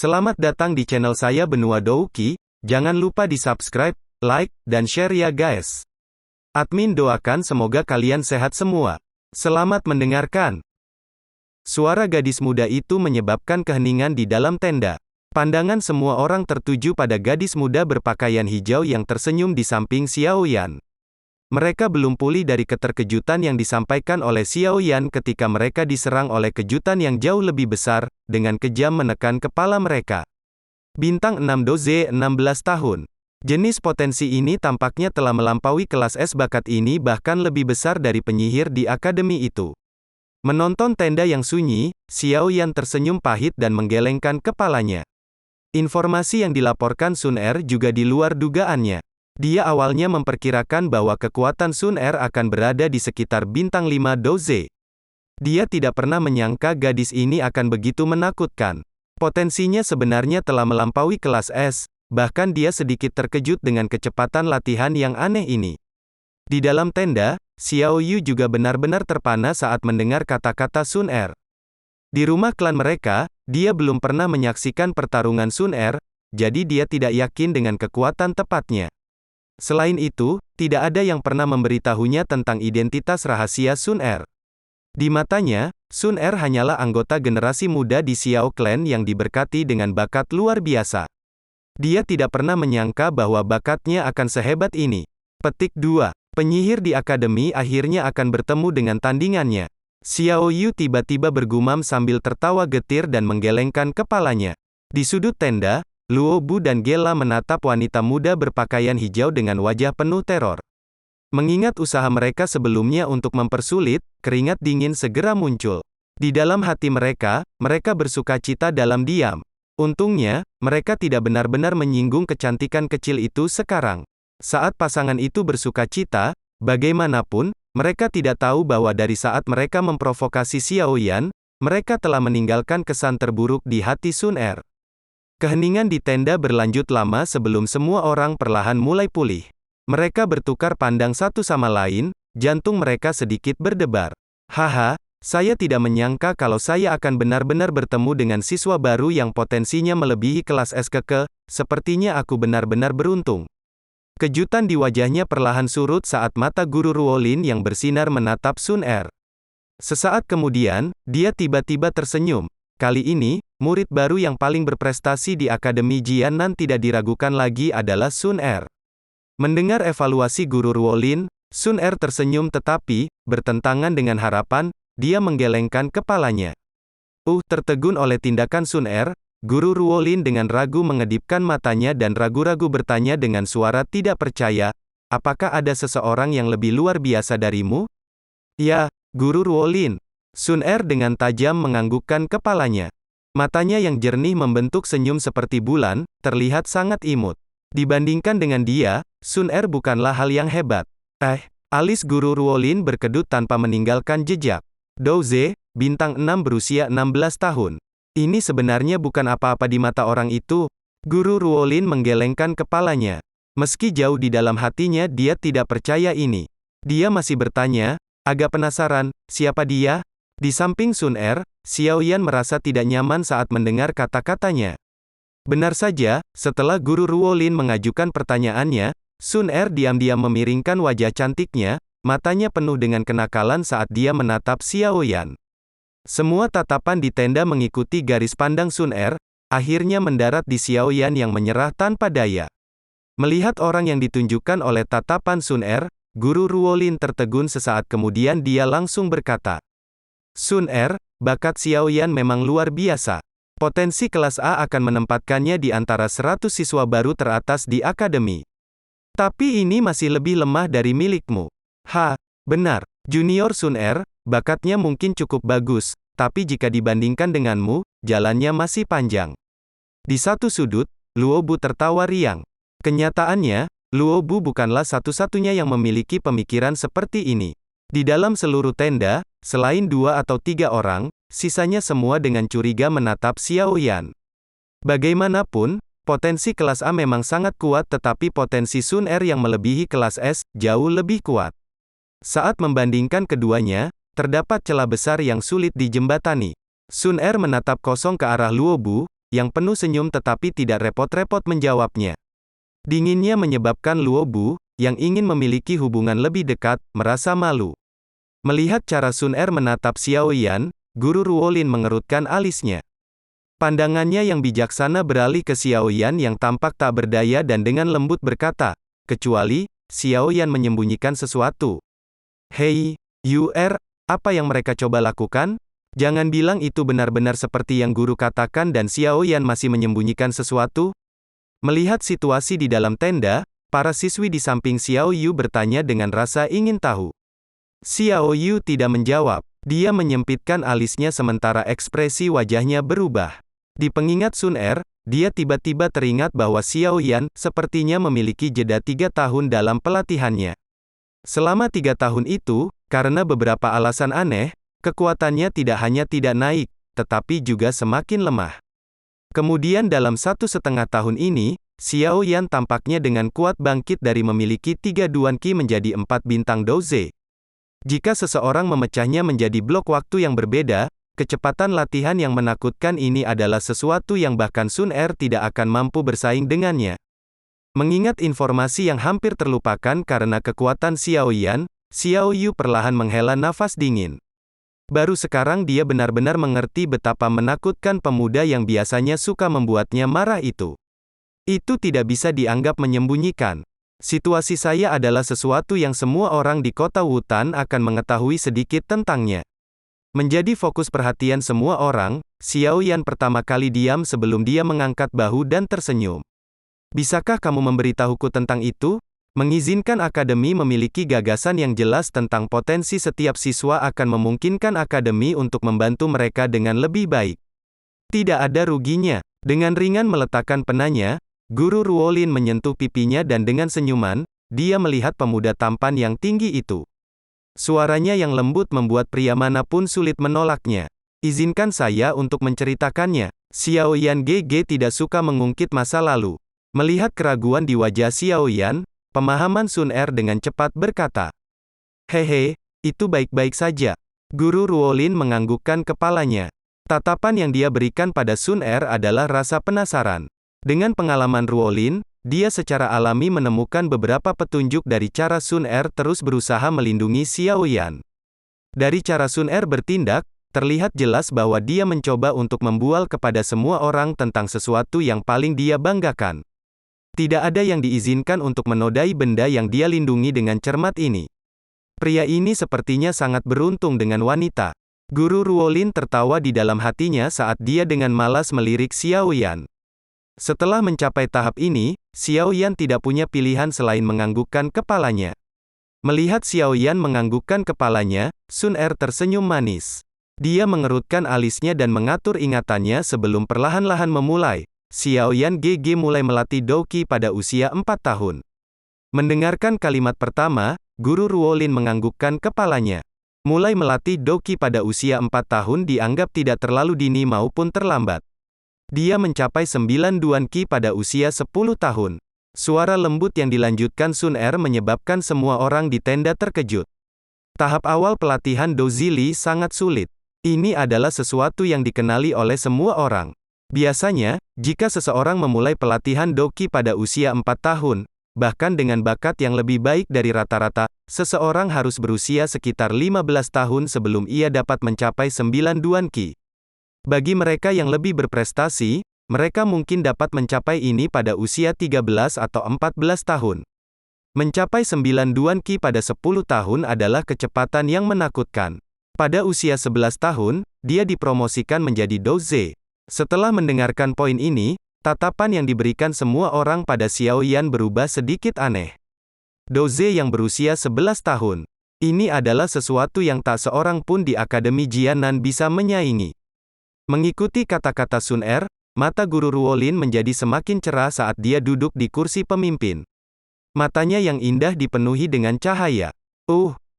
Selamat datang di channel saya Benua Douki, jangan lupa di subscribe, like, dan share ya guys. Admin doakan semoga kalian sehat semua. Selamat mendengarkan. Suara gadis muda itu menyebabkan keheningan di dalam tenda. Pandangan semua orang tertuju pada gadis muda berpakaian hijau yang tersenyum di samping Xiao Yan. Mereka belum pulih dari keterkejutan yang disampaikan oleh Xiao Yan ketika mereka diserang oleh kejutan yang jauh lebih besar, dengan kejam menekan kepala mereka. Bintang 6 Doze 16 tahun. Jenis potensi ini tampaknya telah melampaui kelas S. Bakat ini bahkan lebih besar dari penyihir di akademi itu. Menonton tenda yang sunyi, Xiao Yan tersenyum pahit dan menggelengkan kepalanya. Informasi yang dilaporkan Sun Er juga di luar dugaannya. Dia awalnya memperkirakan bahwa kekuatan Sun Er akan berada di sekitar bintang 5 Doze. Dia tidak pernah menyangka gadis ini akan begitu menakutkan. Potensinya sebenarnya telah melampaui kelas S, bahkan dia sedikit terkejut dengan kecepatan latihan yang aneh ini. Di dalam tenda, Xiao Yu juga benar-benar terpana saat mendengar kata-kata Sun Er. Di rumah klan mereka, dia belum pernah menyaksikan pertarungan Sun Er, jadi dia tidak yakin dengan kekuatan tepatnya. Selain itu, tidak ada yang pernah memberitahunya tentang identitas rahasia Sun Er. Di matanya, Sun Er hanyalah anggota generasi muda di Xiao Clan yang diberkati dengan bakat luar biasa. Dia tidak pernah menyangka bahwa bakatnya akan sehebat ini. Petik 2. Penyihir di akademi akhirnya akan bertemu dengan tandingannya. Xiao Yu tiba-tiba bergumam sambil tertawa getir dan menggelengkan kepalanya. Di sudut tenda, Luo Bu dan Gela menatap wanita muda berpakaian hijau dengan wajah penuh teror. Mengingat usaha mereka sebelumnya untuk mempersulit, keringat dingin segera muncul. Di dalam hati mereka bersukacita dalam diam. Untungnya, mereka tidak benar-benar menyinggung kecantikan kecil itu sekarang. Saat pasangan itu bersukacita, bagaimanapun, mereka tidak tahu bahwa dari saat mereka memprovokasi Xiao Yan, mereka telah meninggalkan kesan terburuk di hati Sun Er. Keheningan di tenda berlanjut lama sebelum semua orang perlahan mulai pulih. Mereka bertukar pandang satu sama lain, jantung mereka sedikit berdebar. Haha, saya tidak menyangka kalau saya akan benar-benar bertemu dengan siswa baru yang potensinya melebihi kelas S keke, sepertinya aku benar-benar beruntung. Kejutan di wajahnya perlahan surut saat mata guru Ruolin yang bersinar menatap Sun Er. Sesaat kemudian, dia tiba-tiba tersenyum. Kali ini, murid baru yang paling berprestasi di Akademi Jiannan tidak diragukan lagi adalah Sun Er. Mendengar evaluasi guru Ruolin, Sun Er tersenyum tetapi, bertentangan dengan harapan, dia menggelengkan kepalanya. Tertegun oleh tindakan Sun Er, guru Ruolin dengan ragu mengedipkan matanya dan ragu-ragu bertanya dengan suara tidak percaya, apakah ada seseorang yang lebih luar biasa darimu? Ya, guru Ruolin. Sun Er dengan tajam menganggukkan kepalanya. Matanya yang jernih membentuk senyum seperti bulan, terlihat sangat imut. Dibandingkan dengan dia, Sun Er bukanlah hal yang hebat. Alis guru Ruolin berkedut tanpa meninggalkan jejak. Doze, bintang 6 berusia 16 tahun. Ini sebenarnya bukan apa-apa di mata orang itu. Guru Ruolin menggelengkan kepalanya. Meski jauh di dalam hatinya dia tidak percaya ini. Dia masih bertanya, agak penasaran, siapa dia? Di samping Sun Er, Xiao Yan merasa tidak nyaman saat mendengar kata-katanya. Benar saja, setelah guru Ruolin mengajukan pertanyaannya, Sun Er diam-diam memiringkan wajah cantiknya, matanya penuh dengan kenakalan saat dia menatap Xiao Yan. Semua tatapan di tenda mengikuti garis pandang Sun Er, akhirnya mendarat di Xiao Yan yang menyerah tanpa daya. Melihat orang yang ditunjukkan oleh tatapan Sun Er, guru Ruolin tertegun sesaat kemudian dia langsung berkata, Sun Er, bakat Xiao Yan memang luar biasa. Potensi kelas A akan menempatkannya di antara 100 siswa baru teratas di akademi. Tapi ini masih lebih lemah dari milikmu. Benar. Junior Sun Er, bakatnya mungkin cukup bagus, tapi jika dibandingkan denganmu, jalannya masih panjang. Di satu sudut, Luo Bu tertawa riang. Kenyataannya, Luo Bu bukanlah satu-satunya yang memiliki pemikiran seperti ini. Di dalam seluruh tenda, selain 2 atau 3 orang, sisanya semua dengan curiga menatap Xiao Yan. Bagaimanapun, potensi kelas A memang sangat kuat tetapi potensi Sun Er yang melebihi kelas S, jauh lebih kuat. Saat membandingkan keduanya, terdapat celah besar yang sulit dijembatani. Sun Er menatap kosong ke arah Luo Bu, yang penuh senyum tetapi tidak repot-repot menjawabnya. Dinginnya menyebabkan Luo Bu, yang ingin memiliki hubungan lebih dekat, merasa malu. Melihat cara Sun Er menatap Xiao Yan, Guru Ruolin mengerutkan alisnya. Pandangannya yang bijaksana beralih ke Xiao Yan yang tampak tak berdaya dan dengan lembut berkata, kecuali, Xiao Yan menyembunyikan sesuatu. Hei, Yu apa yang mereka coba lakukan? Jangan bilang itu benar-benar seperti yang guru katakan dan Xiao Yan masih menyembunyikan sesuatu? Melihat situasi di dalam tenda, para siswi di samping Xiao Yu bertanya dengan rasa ingin tahu. Xiao Yu tidak menjawab. Dia menyempitkan alisnya sementara ekspresi wajahnya berubah. Di pengingat Sun Er, dia tiba-tiba teringat bahwa Xiao Yan sepertinya memiliki jeda 3 tahun dalam pelatihannya. Selama 3 tahun itu, karena beberapa alasan aneh, kekuatannya tidak hanya tidak naik, tetapi juga semakin lemah. Kemudian dalam 1,5 tahun ini, Xiao Yan tampaknya dengan kuat bangkit dari memiliki 3 Duan Qi menjadi 4 bintang Douze. Jika seseorang memecahnya menjadi blok waktu yang berbeda, kecepatan latihan yang menakutkan ini adalah sesuatu yang bahkan Sun Er tidak akan mampu bersaing dengannya. Mengingat informasi yang hampir terlupakan karena kekuatan Xiao Yan, Xiao Yu perlahan menghela nafas dingin. Baru sekarang dia benar-benar mengerti betapa menakutkan pemuda yang biasanya suka membuatnya marah itu. Itu tidak bisa dianggap menyembunyikan. Situasi saya adalah sesuatu yang semua orang di kota Wutan akan mengetahui sedikit tentangnya. Menjadi fokus perhatian semua orang, Xiao Yan pertama kali diam sebelum dia mengangkat bahu dan tersenyum. Bisakah kamu memberitahuku tentang itu? Mengizinkan akademi memiliki gagasan yang jelas tentang potensi setiap siswa akan memungkinkan akademi untuk membantu mereka dengan lebih baik. Tidak ada ruginya. Dengan ringan meletakkan penanya, Guru Ruolin menyentuh pipinya dan dengan senyuman, dia melihat pemuda tampan yang tinggi itu. Suaranya yang lembut membuat pria manapun sulit menolaknya. Izinkan saya untuk menceritakannya. Xiao Yan GG tidak suka mengungkit masa lalu. Melihat keraguan di wajah Xiao Yan, pemahaman Sun Er dengan cepat berkata, "Hehe, itu baik-baik saja." Guru Ruolin menganggukkan kepalanya. Tatapan yang dia berikan pada Sun Er adalah rasa penasaran. Dengan pengalaman Ruolin, dia secara alami menemukan beberapa petunjuk dari cara Sun Er terus berusaha melindungi Xiao Yan. Dari cara Sun Er bertindak, terlihat jelas bahwa dia mencoba untuk membual kepada semua orang tentang sesuatu yang paling dia banggakan. Tidak ada yang diizinkan untuk menodai benda yang dia lindungi dengan cermat ini. Pria ini sepertinya sangat beruntung dengan wanita. Guru Ruolin tertawa di dalam hatinya saat dia dengan malas melirik Xiao Yan. Setelah mencapai tahap ini, Xiao Yan tidak punya pilihan selain menganggukkan kepalanya. Melihat Xiao Yan menganggukkan kepalanya, Sun Er tersenyum manis. Dia mengerutkan alisnya dan mengatur ingatannya sebelum perlahan-lahan memulai. Xiao Yan GG mulai melatih Douqi pada usia 4 tahun. Mendengarkan kalimat pertama, Guru Ruolin menganggukkan kepalanya. Mulai melatih Douqi pada usia 4 tahun dianggap tidak terlalu dini maupun terlambat. Dia mencapai 9 Duan Qi pada usia 10 tahun. Suara lembut yang dilanjutkan Sun Er menyebabkan semua orang di tenda terkejut. Tahap awal pelatihan Douzili sangat sulit. Ini adalah sesuatu yang dikenali oleh semua orang. Biasanya, jika seseorang memulai pelatihan Douqi pada usia 4 tahun, bahkan dengan bakat yang lebih baik dari rata-rata, seseorang harus berusia sekitar 15 tahun sebelum ia dapat mencapai 9 Duan Qi. Bagi mereka yang lebih berprestasi, mereka mungkin dapat mencapai ini pada usia 13 atau 14 tahun. Mencapai 9 Duan Qi pada 10 tahun adalah kecepatan yang menakutkan. Pada usia 11 tahun, dia dipromosikan menjadi Douze. Setelah mendengarkan poin ini, tatapan yang diberikan semua orang pada Xiao Yan berubah sedikit aneh. Douze yang berusia 11 tahun. Ini adalah sesuatu yang tak seorang pun di Akademi Jianan bisa menyaingi. Mengikuti kata-kata Sun Er, mata Guru Ruolin menjadi semakin cerah saat dia duduk di kursi pemimpin. Matanya yang indah dipenuhi dengan cahaya.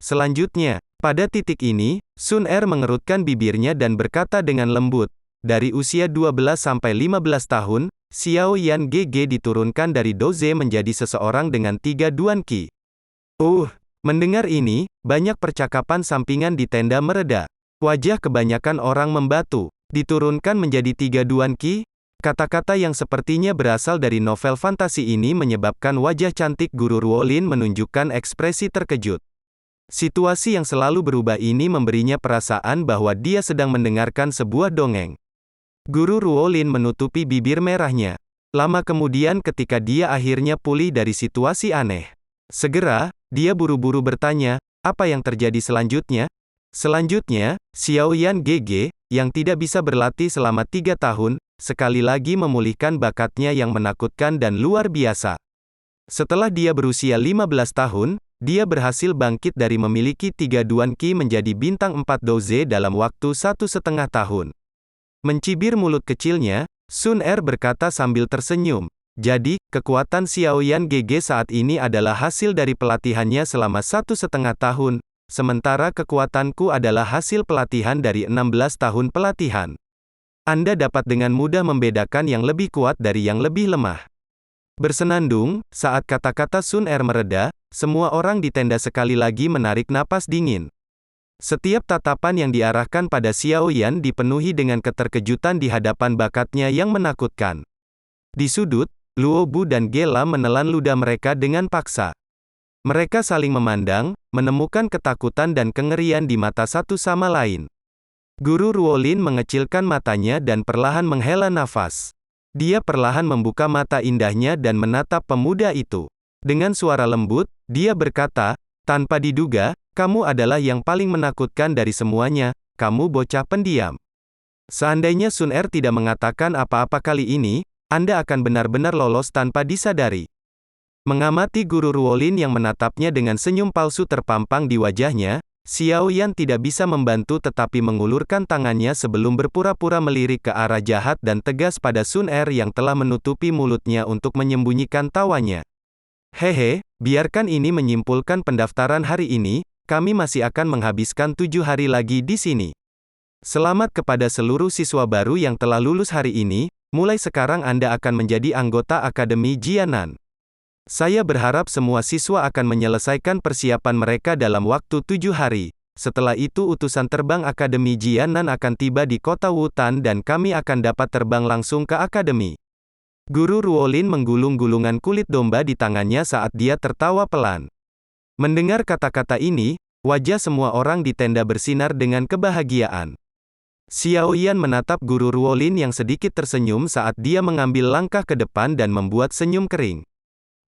Selanjutnya, pada titik ini, Sun Er mengerutkan bibirnya dan berkata dengan lembut, dari usia 12 sampai 15 tahun, Xiao Yan GG diturunkan dari Douze menjadi seseorang dengan 3 Duan Qi. Mendengar ini, banyak percakapan sampingan di tenda mereda. Wajah kebanyakan orang membatu. Diturunkan menjadi 3 Duan Qi? Kata-kata yang sepertinya berasal dari novel fantasi ini menyebabkan wajah cantik Guru Ruolin menunjukkan ekspresi terkejut. Situasi yang selalu berubah ini memberinya perasaan bahwa dia sedang mendengarkan sebuah dongeng. Guru Ruolin menutupi bibir merahnya. Lama kemudian ketika dia akhirnya pulih dari situasi aneh. Segera, dia buru-buru bertanya, apa yang terjadi selanjutnya? Selanjutnya, Xiaoyan GG, yang tidak bisa berlatih selama 3 tahun, sekali lagi memulihkan bakatnya yang menakutkan dan luar biasa. Setelah dia berusia 15 tahun, dia berhasil bangkit dari memiliki 3 Duan Qi menjadi bintang 4 Douze dalam waktu 1,5 tahun. Mencibir mulut kecilnya, Sun Er berkata sambil tersenyum, jadi, kekuatan Xiaoyan GG saat ini adalah hasil dari pelatihannya selama 1,5 tahun, sementara kekuatanku adalah hasil pelatihan dari 16 tahun pelatihan. Anda dapat dengan mudah membedakan yang lebih kuat dari yang lebih lemah. Bersenandung, saat kata-kata Sun Er mereda, semua orang di tenda sekali lagi menarik napas dingin. Setiap tatapan yang diarahkan pada Xiaoyan dipenuhi dengan keterkejutan di hadapan bakatnya yang menakutkan. Di sudut, Luo Bu dan Gela menelan ludah mereka dengan paksa. Mereka saling memandang, menemukan ketakutan dan kengerian di mata satu sama lain. Guru Ruolin mengecilkan matanya dan perlahan menghela nafas. Dia perlahan membuka mata indahnya dan menatap pemuda itu. Dengan suara lembut, dia berkata, tanpa diduga, kamu adalah yang paling menakutkan dari semuanya, kamu bocah pendiam. Seandainya Sun Er tidak mengatakan apa-apa kali ini, Anda akan benar-benar lolos tanpa disadari. Mengamati Guru Ruolin yang menatapnya dengan senyum palsu terpampang di wajahnya, Xiaoyan tidak bisa membantu tetapi mengulurkan tangannya sebelum berpura-pura melirik ke arah jahat dan tegas pada Sun Er yang telah menutupi mulutnya untuk menyembunyikan tawanya. Hehe, biarkan ini menyimpulkan pendaftaran hari ini, kami masih akan menghabiskan 7 hari lagi di sini. Selamat kepada seluruh siswa baru yang telah lulus hari ini, mulai sekarang Anda akan menjadi anggota Akademi Jianan. Saya berharap semua siswa akan menyelesaikan persiapan mereka dalam waktu 7 hari. Setelah itu utusan terbang Akademi Jianan akan tiba di kota Wutan dan kami akan dapat terbang langsung ke Akademi. Guru Ruolin menggulung gulungan kulit domba di tangannya saat dia tertawa pelan. Mendengar kata-kata ini, wajah semua orang di tenda bersinar dengan kebahagiaan. Xiaoyan menatap Guru Ruolin yang sedikit tersenyum saat dia mengambil langkah ke depan dan membuat senyum kering.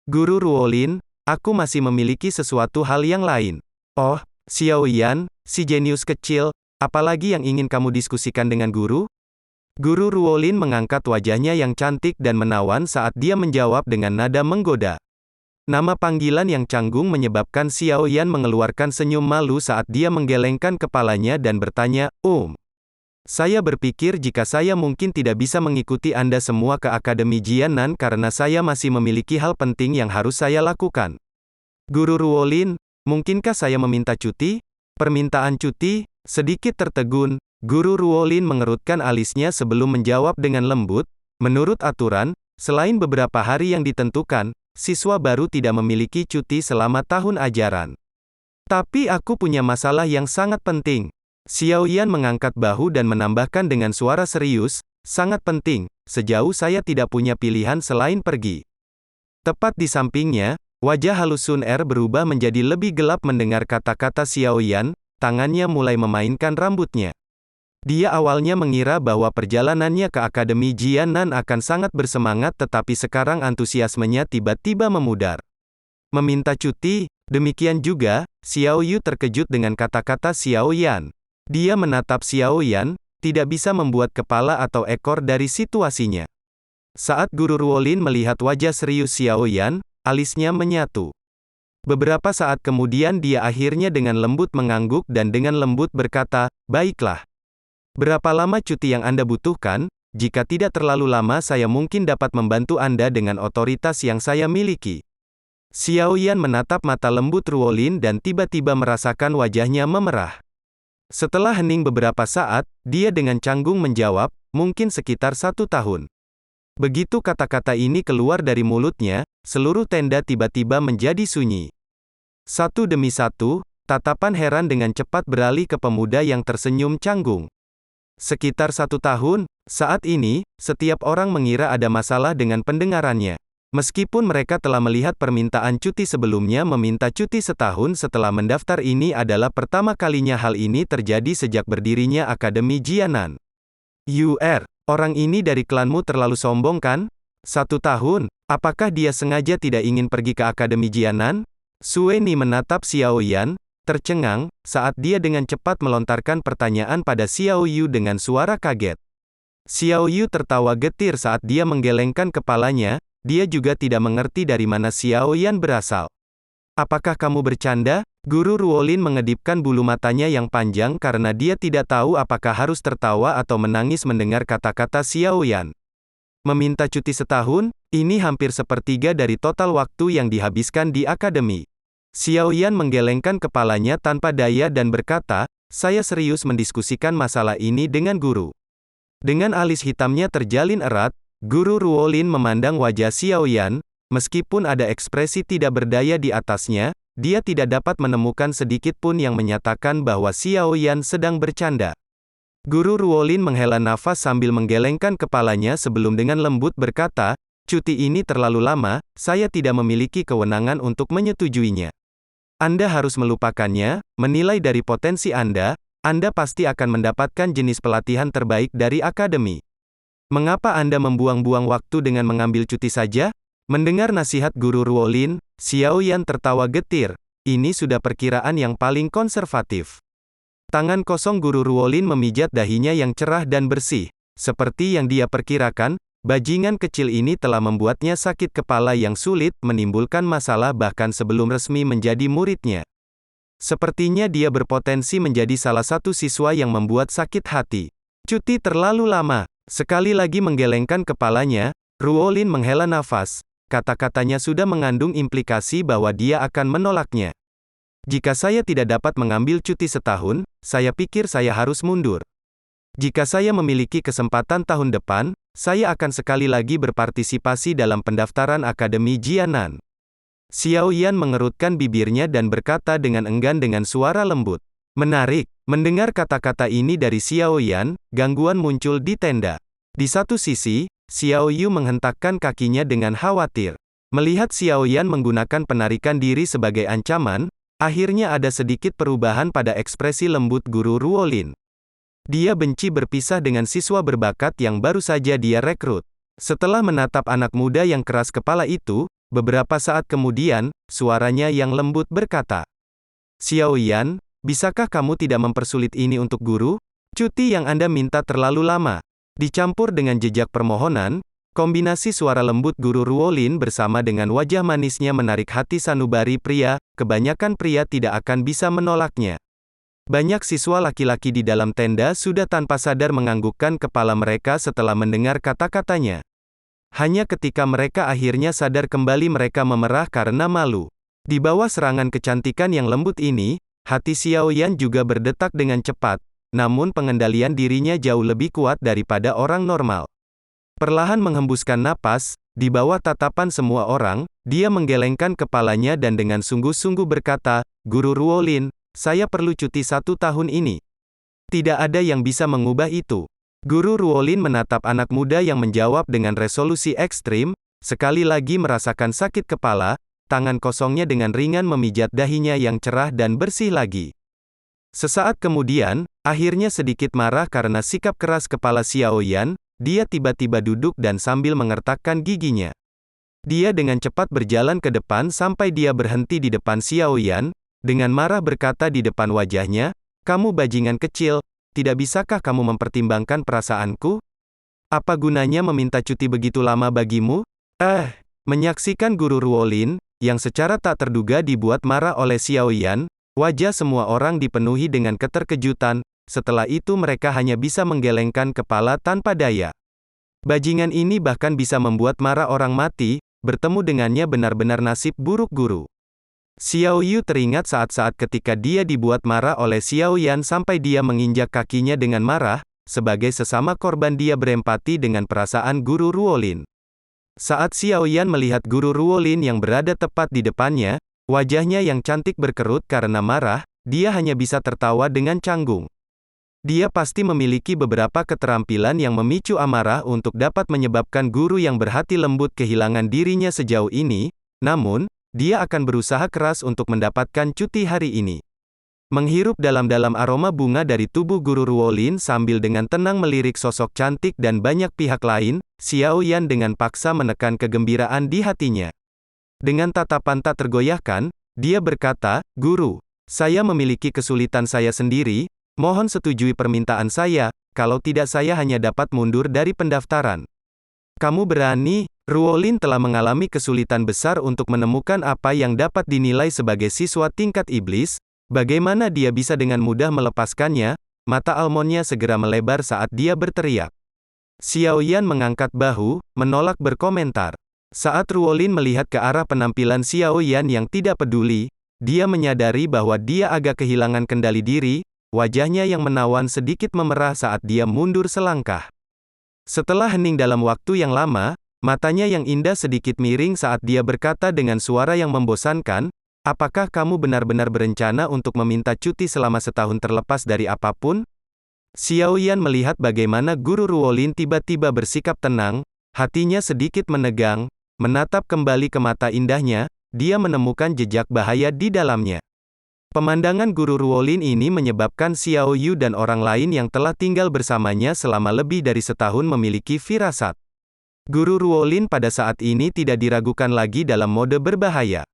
Guru Ruolin, aku masih memiliki sesuatu hal yang lain. Oh, Xiaoyan, si jenius kecil, apalagi yang ingin kamu diskusikan dengan guru? Guru Ruolin mengangkat wajahnya yang cantik dan menawan saat dia menjawab dengan nada menggoda. Nama panggilan yang canggung menyebabkan Xiaoyan mengeluarkan senyum malu saat dia menggelengkan kepalanya dan bertanya, Saya berpikir jika saya mungkin tidak bisa mengikuti Anda semua ke Akademi Jianan karena saya masih memiliki hal penting yang harus saya lakukan. Guru Ruolin, mungkinkah saya meminta cuti? Permintaan cuti? Sedikit tertegun, Guru Ruolin mengerutkan alisnya sebelum menjawab dengan lembut, menurut aturan, selain beberapa hari yang ditentukan, siswa baru tidak memiliki cuti selama tahun ajaran. Tapi aku punya masalah yang sangat penting. Xiaoyan mengangkat bahu dan menambahkan dengan suara serius, sangat penting, sejauh saya tidak punya pilihan selain pergi. Tepat di sampingnya, wajah halus Sun Er berubah menjadi lebih gelap mendengar kata-kata Xiaoyan, tangannya mulai memainkan rambutnya. Dia awalnya mengira bahwa perjalanannya ke Akademi Jianan akan sangat bersemangat tetapi sekarang antusiasmenya tiba-tiba memudar. Meminta cuti, demikian juga, Xiao Yu terkejut dengan kata-kata Xiaoyan. Dia menatap Xiaoyan, tidak bisa membuat kepala atau ekor dari situasinya. Saat Guru Ruolin melihat wajah serius Xiaoyan, alisnya menyatu. Beberapa saat kemudian dia akhirnya dengan lembut mengangguk dan dengan lembut berkata, baiklah. Berapa lama cuti yang Anda butuhkan? Jika tidak terlalu lama saya mungkin dapat membantu Anda dengan otoritas yang saya miliki. Xiaoyan menatap mata lembut Ruolin dan tiba-tiba merasakan wajahnya memerah. Setelah hening beberapa saat, dia dengan canggung menjawab, mungkin sekitar 1 tahun. Begitu kata-kata ini keluar dari mulutnya, seluruh tenda tiba-tiba menjadi sunyi. Satu demi satu, tatapan heran dengan cepat beralih ke pemuda yang tersenyum canggung. Sekitar 1 tahun, Saat ini, setiap orang mengira ada masalah dengan pendengarannya. Meskipun mereka telah melihat permintaan cuti sebelumnya meminta cuti setahun setelah mendaftar, ini adalah pertama kalinya hal ini terjadi sejak berdirinya Akademi Jianan. Orang ini dari klanmu terlalu sombong kan? 1 tahun? Apakah dia sengaja tidak ingin pergi ke Akademi Jianan? Sue Ni menatap Xiao Yan, tercengang, saat dia dengan cepat melontarkan pertanyaan pada Xiao Yu dengan suara kaget. Xiao Yu tertawa getir saat dia menggelengkan kepalanya, dia juga tidak mengerti dari mana Xiao Yan berasal. Apakah kamu bercanda? Guru Ruolin mengedipkan bulu matanya yang panjang karena dia tidak tahu apakah harus tertawa atau menangis mendengar kata-kata Xiao Yan. Meminta cuti setahun, ini hampir sepertiga dari total waktu yang dihabiskan di akademi. Xiao Yan menggelengkan kepalanya tanpa daya dan berkata, saya serius mendiskusikan masalah ini dengan guru. Dengan alis hitamnya terjalin erat, Guru Ruolin memandang wajah Xiao Yan, meskipun ada ekspresi tidak berdaya di atasnya, dia tidak dapat menemukan sedikit pun yang menyatakan bahwa Xiao Yan sedang bercanda. Guru Ruolin menghela nafas sambil menggelengkan kepalanya sebelum dengan lembut berkata, cuti ini terlalu lama, saya tidak memiliki kewenangan untuk menyetujuinya. Anda harus melupakannya, menilai dari potensi Anda pasti akan mendapatkan jenis pelatihan terbaik dari akademi. Mengapa Anda membuang-buang waktu dengan mengambil cuti saja? Mendengar nasihat Guru Ruolin, Xiao Yan tertawa getir. Ini sudah perkiraan yang paling konservatif. Tangan kosong Guru Ruolin memijat dahinya yang cerah dan bersih. Seperti yang dia perkirakan, bajingan kecil ini telah membuatnya sakit kepala yang sulit menimbulkan masalah bahkan sebelum resmi menjadi muridnya. Sepertinya dia berpotensi menjadi salah satu siswa yang membuat sakit hati. Cuti terlalu lama. Sekali lagi menggelengkan kepalanya, Ruolin menghela nafas. Kata-katanya sudah mengandung implikasi bahwa dia akan menolaknya. Jika saya tidak dapat mengambil cuti setahun, saya pikir saya harus mundur. Jika saya memiliki kesempatan tahun depan, saya akan sekali lagi berpartisipasi dalam pendaftaran Akademi Jianan. Xiao Yan mengerutkan bibirnya dan berkata dengan enggan dengan suara lembut. Menarik. Mendengar kata-kata ini dari Xiao Yan, gangguan muncul di tenda. Di satu sisi, Xiao Yu menghentakkan kakinya dengan khawatir. Melihat Xiao Yan menggunakan penarikan diri sebagai ancaman, akhirnya ada sedikit perubahan pada ekspresi lembut Guru Ruolin. Dia benci berpisah dengan siswa berbakat yang baru saja dia rekrut. Setelah menatap anak muda yang keras kepala itu, beberapa saat kemudian, suaranya yang lembut berkata, Xiao Yan, bisakah kamu tidak mempersulit ini untuk guru? Cuti yang Anda minta terlalu lama. Dicampur dengan jejak permohonan, kombinasi suara lembut Guru Ruolin bersama dengan wajah manisnya menarik hati sanubari pria, kebanyakan pria tidak akan bisa menolaknya. Banyak siswa laki-laki di dalam tenda sudah tanpa sadar menganggukkan kepala mereka setelah mendengar kata-katanya. Hanya ketika mereka akhirnya sadar kembali mereka memerah karena malu. Di bawah serangan kecantikan yang lembut ini, hati Xiao Yan juga berdetak dengan cepat, namun pengendalian dirinya jauh lebih kuat daripada orang normal. Perlahan menghembuskan napas, di bawah tatapan semua orang, dia menggelengkan kepalanya dan dengan sungguh-sungguh berkata, Guru Ruolin, saya perlu cuti 1 tahun ini. Tidak ada yang bisa mengubah itu. Guru Ruolin menatap anak muda yang menjawab dengan resolusi ekstrim, sekali lagi merasakan sakit kepala, tangan kosongnya dengan ringan memijat dahinya yang cerah dan bersih lagi. Sesaat kemudian, akhirnya sedikit marah karena sikap keras kepala Xiao Yan, dia tiba-tiba duduk dan sambil mengertakkan giginya. Dia dengan cepat berjalan ke depan sampai dia berhenti di depan Xiao Yan, dengan marah berkata di depan wajahnya, kamu bajingan kecil, tidak bisakah kamu mempertimbangkan perasaanku? Apa gunanya meminta cuti begitu lama bagimu? Menyaksikan Guru Ruolin, yang secara tak terduga dibuat marah oleh Xiao Yan, wajah semua orang dipenuhi dengan keterkejutan, setelah itu mereka hanya bisa menggelengkan kepala tanpa daya. Bajingan ini bahkan bisa membuat marah orang mati, bertemu dengannya benar-benar nasib buruk guru. Xiao Yu teringat saat-saat ketika dia dibuat marah oleh Xiao Yan sampai dia menginjak kakinya dengan marah, sebagai sesama korban dia berempati dengan perasaan Guru Ruolin. Saat Xiao Yan melihat Guru Ruolin yang berada tepat di depannya, wajahnya yang cantik berkerut karena marah, dia hanya bisa tertawa dengan canggung. Dia pasti memiliki beberapa keterampilan yang memicu amarah untuk dapat menyebabkan guru yang berhati lembut kehilangan dirinya sejauh ini, namun, dia akan berusaha keras untuk mendapatkan cuti hari ini. Menghirup dalam-dalam aroma bunga dari tubuh guru Ruolin sambil dengan tenang melirik sosok cantik dan banyak pihak lain, Xiao Yan dengan paksa menekan kegembiraan di hatinya. Dengan tatapan tak tergoyahkan, dia berkata, "Guru, saya memiliki kesulitan saya sendiri. Mohon setujui permintaan saya, kalau tidak saya hanya dapat mundur dari pendaftaran." "Kamu berani?" Ruolin telah mengalami kesulitan besar untuk menemukan apa yang dapat dinilai sebagai siswa tingkat iblis. Bagaimana dia bisa dengan mudah melepaskannya? Mata almondnya segera melebar saat dia berteriak. Xiao Yan mengangkat bahu, menolak berkomentar. Saat Ruolin melihat ke arah penampilan Xiao Yan yang tidak peduli, dia menyadari bahwa dia agak kehilangan kendali diri. Wajahnya yang menawan sedikit memerah saat dia mundur selangkah. Setelah hening dalam waktu yang lama, matanya yang indah sedikit miring saat dia berkata dengan suara yang membosankan, "Apakah kamu benar-benar berencana untuk meminta cuti selama setahun terlepas dari apapun?" Xiao Yan melihat bagaimana guru Ruolin tiba-tiba bersikap tenang, hatinya sedikit menegang, menatap kembali ke mata indahnya, dia menemukan jejak bahaya di dalamnya. Pemandangan guru Ruolin ini menyebabkan Xiao Yu dan orang lain yang telah tinggal bersamanya selama lebih dari setahun memiliki firasat. Guru Ruolin pada saat ini tidak diragukan lagi dalam mode berbahaya.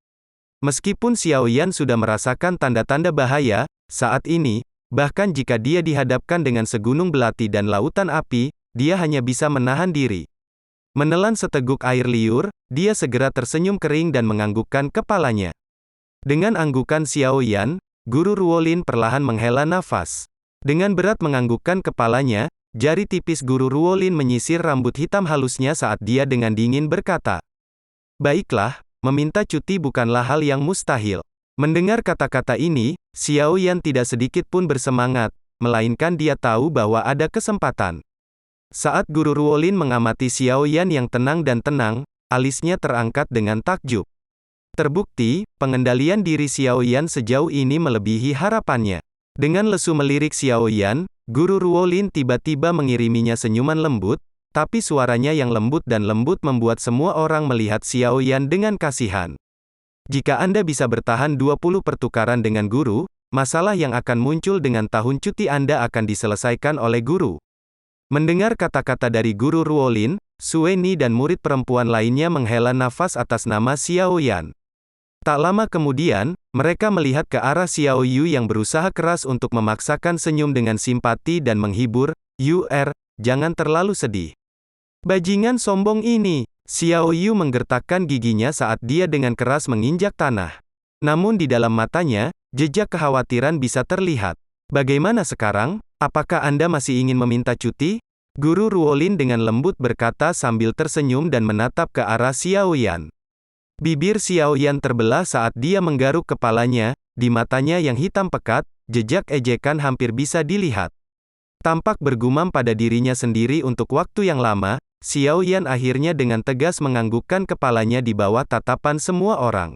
Meskipun Xiao Yan sudah merasakan tanda-tanda bahaya, saat ini, bahkan jika dia dihadapkan dengan segunung belati dan lautan api, dia hanya bisa menahan diri. Menelan seteguk air liur, dia segera tersenyum kering dan menganggukkan kepalanya. Dengan anggukan Xiao Yan, guru Ruolin perlahan menghela nafas. Dengan berat menganggukkan kepalanya, jari tipis guru Ruolin menyisir rambut hitam halusnya saat dia dengan dingin berkata, "Baiklah, meminta cuti bukanlah hal yang mustahil." Mendengar kata-kata ini, Xiao Yan tidak sedikit pun bersemangat, melainkan dia tahu bahwa ada kesempatan. Saat guru Ruolin mengamati Xiao Yan yang tenang dan tenang, alisnya terangkat dengan takjub. Terbukti, pengendalian diri Xiao Yan sejauh ini melebihi harapannya. Dengan lesu melirik Xiao Yan, guru Ruolin tiba-tiba mengiriminya senyuman lembut, tapi suaranya yang lembut dan lembut membuat semua orang melihat Xiao Yan dengan kasihan. "Jika Anda bisa bertahan 20 pertukaran dengan guru, masalah yang akan muncul dengan tahun cuti Anda akan diselesaikan oleh guru." Mendengar kata-kata dari guru Ruolin, Sue Ni dan murid perempuan lainnya menghela nafas atas nama Xiao Yan. Tak lama kemudian, mereka melihat ke arah Xiao Yu yang berusaha keras untuk memaksakan senyum dengan simpati dan menghibur, jangan terlalu sedih." "Bajingan sombong ini." Xiao Yu menggertakkan giginya saat dia dengan keras menginjak tanah. Namun di dalam matanya, jejak kekhawatiran bisa terlihat. "Bagaimana sekarang? Apakah Anda masih ingin meminta cuti?" Guru Ruolin dengan lembut berkata sambil tersenyum dan menatap ke arah Xiao Yan. Bibir Xiao Yan terbelah saat dia menggaruk kepalanya, di matanya yang hitam pekat, jejak ejekan hampir bisa dilihat. Tampak bergumam pada dirinya sendiri untuk waktu yang lama, Xiao Yan akhirnya dengan tegas menganggukkan kepalanya di bawah tatapan semua orang.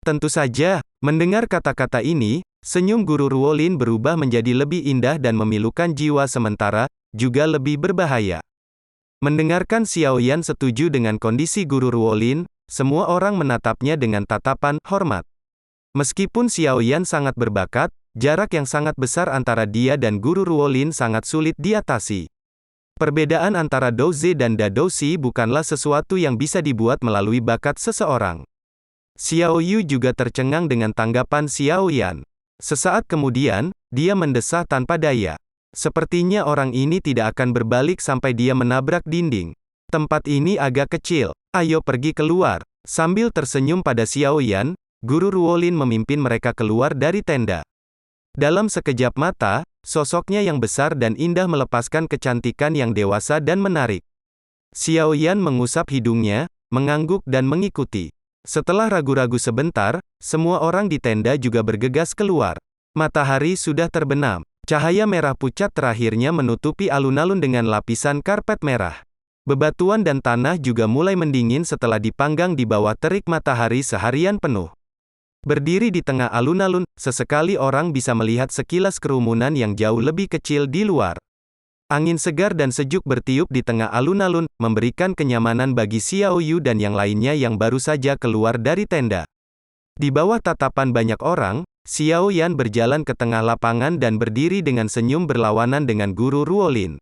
Tentu saja, mendengar kata-kata ini, senyum guru Ruolin berubah menjadi lebih indah dan memilukan jiwa sementara, juga lebih berbahaya. Mendengarkan Xiao Yan setuju dengan kondisi guru Ruolin, semua orang menatapnya dengan tatapan hormat. Meskipun Xiao Yan sangat berbakat, jarak yang sangat besar antara dia dan guru Ruolin sangat sulit diatasi. Perbedaan antara Douzi dan Dadouzi bukanlah sesuatu yang bisa dibuat melalui bakat seseorang. Xiao Yu juga tercengang dengan tanggapan Xiao Yan. Sesaat kemudian, dia mendesah tanpa daya. Sepertinya orang ini tidak akan berbalik sampai dia menabrak dinding. "Tempat ini agak kecil. Ayo pergi keluar." Sambil tersenyum pada Xiao Yan, guru Ruolin memimpin mereka keluar dari tenda. Dalam sekejap mata, sosoknya yang besar dan indah melepaskan kecantikan yang dewasa dan menarik. Xiao Yan mengusap hidungnya, mengangguk dan mengikuti. Setelah ragu-ragu sebentar, semua orang di tenda juga bergegas keluar. Matahari sudah terbenam. Cahaya merah pucat terakhirnya menutupi alun-alun dengan lapisan karpet merah. Bebatuan dan tanah juga mulai mendingin setelah dipanggang di bawah terik matahari seharian penuh. Berdiri di tengah alun-alun, sesekali orang bisa melihat sekilas kerumunan yang jauh lebih kecil di luar. Angin segar dan sejuk bertiup di tengah alun-alun, memberikan kenyamanan bagi Xiao Yu dan yang lainnya yang baru saja keluar dari tenda. Di bawah tatapan banyak orang, Xiao Yan berjalan ke tengah lapangan dan berdiri dengan senyum berlawanan dengan Guru Ruolin.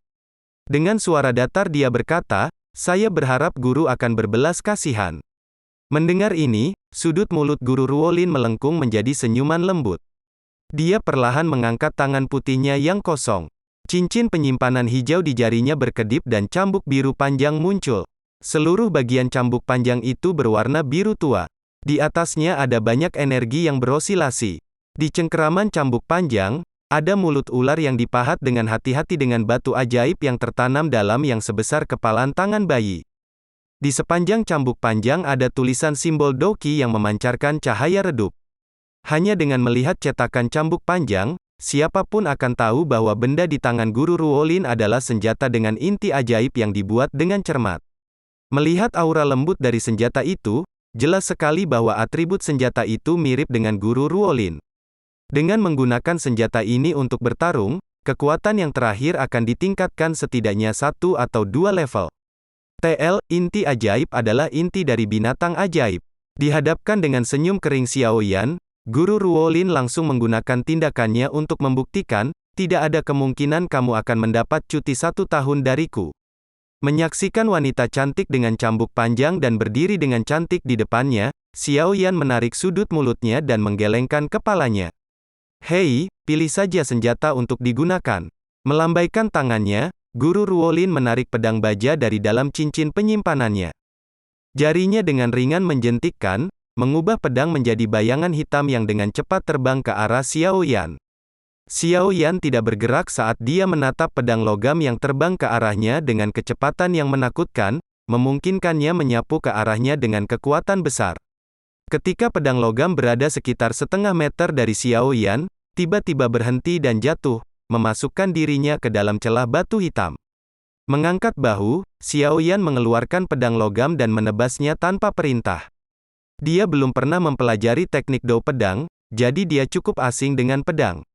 Dengan suara datar dia berkata, "Saya berharap guru akan berbelas kasihan." Mendengar ini, sudut mulut Guru Ruolin melengkung menjadi senyuman lembut. Dia perlahan mengangkat tangan putihnya yang kosong. Cincin penyimpanan hijau di jarinya berkedip dan cambuk biru panjang muncul. Seluruh bagian cambuk panjang itu berwarna biru tua. Di atasnya ada banyak energi yang berosilasi. Di cengkeraman cambuk panjang, ada mulut ular yang dipahat dengan hati-hati dengan batu ajaib yang tertanam dalam yang sebesar kepalan tangan bayi. Di sepanjang cambuk panjang ada tulisan simbol Doqi yang memancarkan cahaya redup. Hanya dengan melihat cetakan cambuk panjang, siapapun akan tahu bahwa benda di tangan Guru Ruolin adalah senjata dengan inti ajaib yang dibuat dengan cermat. Melihat aura lembut dari senjata itu, jelas sekali bahwa atribut senjata itu mirip dengan Guru Ruolin. Dengan menggunakan senjata ini untuk bertarung, kekuatan yang terakhir akan ditingkatkan setidaknya 1 atau 2 level. TL, inti ajaib adalah inti dari binatang ajaib. Dihadapkan dengan senyum kering Xiao Yan, Guru Ruolin langsung menggunakan tindakannya untuk membuktikan, tidak ada kemungkinan kamu akan mendapat cuti 1 tahun dariku. Menyaksikan wanita cantik dengan cambuk panjang dan berdiri dengan cantik di depannya, Xiao Yan menarik sudut mulutnya dan menggelengkan kepalanya. Hei, pilih saja senjata untuk digunakan. Melambaikan tangannya, Guru Ruolin menarik pedang baja dari dalam cincin penyimpanannya. Jarinya dengan ringan menjentikkan, mengubah pedang menjadi bayangan hitam yang dengan cepat terbang ke arah Xiao Yan. Xiao Yan tidak bergerak saat dia menatap pedang logam yang terbang ke arahnya dengan kecepatan yang menakutkan, memungkinkannya menyapu ke arahnya dengan kekuatan besar. Ketika pedang logam berada sekitar setengah meter dari Xiao Yan, tiba-tiba berhenti dan jatuh, memasukkan dirinya ke dalam celah batu hitam. Mengangkat bahu, Xiao Yan mengeluarkan pedang logam dan menebasnya tanpa perintah. Dia belum pernah mempelajari teknik do pedang, jadi dia cukup asing dengan pedang.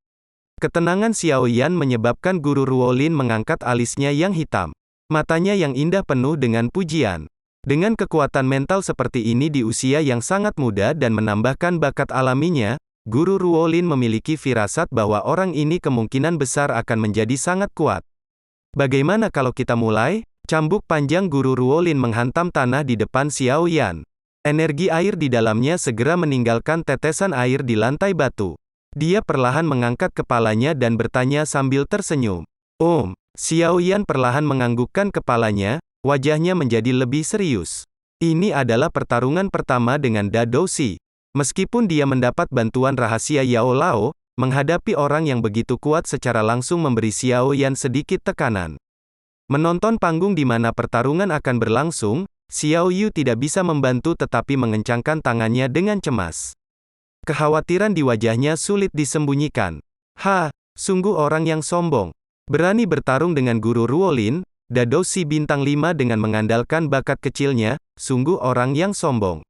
Ketenangan Xiao Yan menyebabkan Guru Ruolin mengangkat alisnya yang hitam. Matanya yang indah penuh dengan pujian. Dengan kekuatan mental seperti ini di usia yang sangat muda dan menambahkan bakat alaminya, Guru Ruolin memiliki firasat bahwa orang ini kemungkinan besar akan menjadi sangat kuat. Bagaimana kalau kita mulai? Cambuk panjang Guru Ruolin menghantam tanah di depan Xiao Yan. Energi air di dalamnya segera meninggalkan tetesan air di lantai batu. Dia perlahan mengangkat kepalanya dan bertanya sambil tersenyum. Xiao Yan perlahan menganggukkan kepalanya, wajahnya menjadi lebih serius. Ini adalah pertarungan pertama dengan Da Douxi. Meskipun dia mendapat bantuan rahasia Yao Lao, menghadapi orang yang begitu kuat secara langsung memberi Xiao Yan sedikit tekanan. Menonton panggung di mana pertarungan akan berlangsung, Xiao Yu tidak bisa membantu tetapi mengencangkan tangannya dengan cemas. Kekhawatiran di wajahnya sulit disembunyikan. Sungguh orang yang sombong. Berani bertarung dengan Guru Ruolin, Da Douxi bintang 5 dengan mengandalkan bakat kecilnya, sungguh orang yang sombong.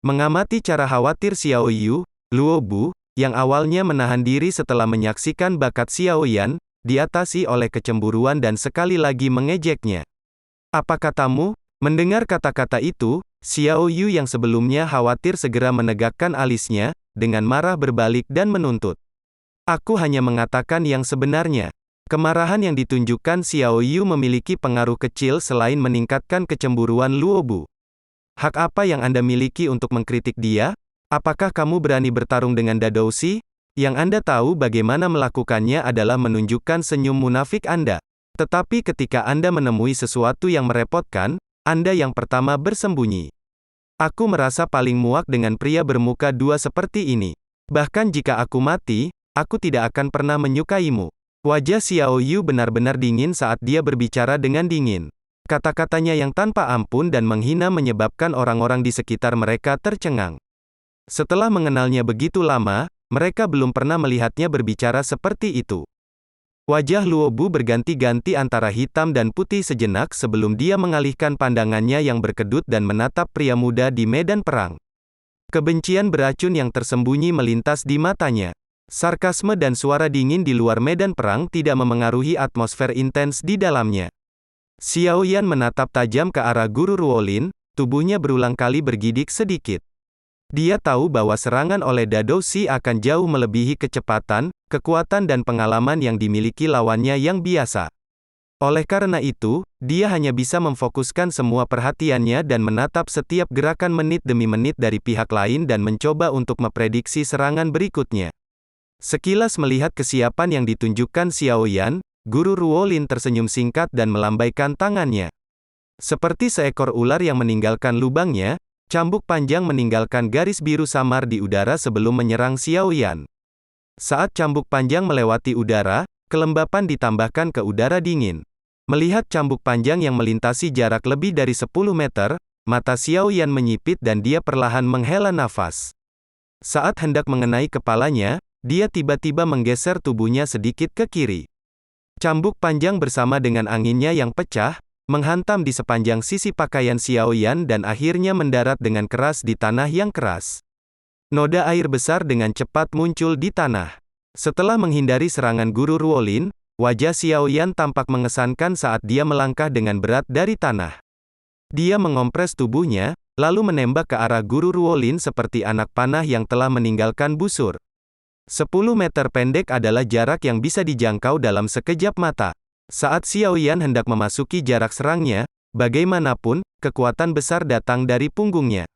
Mengamati cara khawatir Xiao Yu, Luo Bu, yang awalnya menahan diri setelah menyaksikan bakat Xiao Yan, diatasi oleh kecemburuan dan sekali lagi mengejeknya. Apa katamu? Mendengar kata-kata itu, Xiao Yu yang sebelumnya khawatir segera menegakkan alisnya, dengan marah berbalik dan menuntut. Aku hanya mengatakan yang sebenarnya. Kemarahan yang ditunjukkan Xiao Yu memiliki pengaruh kecil selain meningkatkan kecemburuan Luo Bu. Hak apa yang Anda miliki untuk mengkritik dia? Apakah kamu berani bertarung dengan Da Douxi? Yang Anda tahu bagaimana melakukannya adalah menunjukkan senyum munafik Anda. Tetapi ketika Anda menemui sesuatu yang merepotkan, Anda yang pertama bersembunyi. Aku merasa paling muak dengan pria bermuka dua seperti ini. Bahkan jika aku mati, aku tidak akan pernah menyukaimu. Wajah Xiao Yu benar-benar dingin saat dia berbicara dengan dingin. Kata-katanya yang tanpa ampun dan menghina menyebabkan orang-orang di sekitar mereka tercengang. Setelah mengenalnya begitu lama, mereka belum pernah melihatnya berbicara seperti itu. Wajah Luo Bu berganti-ganti antara hitam dan putih sejenak sebelum dia mengalihkan pandangannya yang berkedut dan menatap pria muda di medan perang. Kebencian beracun yang tersembunyi melintas di matanya. Sarkasme dan suara dingin di luar medan perang tidak memengaruhi atmosfer intens di dalamnya. Xiao Yan menatap tajam ke arah Guru Ruolin, tubuhnya berulang kali bergidik sedikit. Dia tahu bahwa serangan oleh Dado Shi akan jauh melebihi kecepatan, kekuatan dan pengalaman yang dimiliki lawannya yang biasa. Oleh karena itu, dia hanya bisa memfokuskan semua perhatiannya dan menatap setiap gerakan menit demi menit dari pihak lain dan mencoba untuk memprediksi serangan berikutnya. Sekilas melihat kesiapan yang ditunjukkan Xiao Yan, Guru Ruolin tersenyum singkat dan melambaikan tangannya. Seperti seekor ular yang meninggalkan lubangnya, cambuk panjang meninggalkan garis biru samar di udara sebelum menyerang Xiao Yan. Saat cambuk panjang melewati udara, kelembapan ditambahkan ke udara dingin. Melihat cambuk panjang yang melintasi jarak lebih dari 10 meter, mata Xiao Yan menyipit dan dia perlahan menghela nafas. Saat hendak mengenai kepalanya, dia tiba-tiba menggeser tubuhnya sedikit ke kiri. Cambuk panjang bersama dengan anginnya yang pecah, menghantam di sepanjang sisi pakaian Xiao Yan dan akhirnya mendarat dengan keras di tanah yang keras. Noda air besar dengan cepat muncul di tanah. Setelah menghindari serangan Guru Ruolin, wajah Xiao Yan tampak mengesankan saat dia melangkah dengan berat dari tanah. Dia mengompres tubuhnya, lalu menembak ke arah Guru Ruolin seperti anak panah yang telah meninggalkan busur. 10 meter pendek adalah jarak yang bisa dijangkau dalam sekejap mata. Saat Xiao Yan hendak memasuki jarak serangnya, bagaimanapun, kekuatan besar datang dari punggungnya.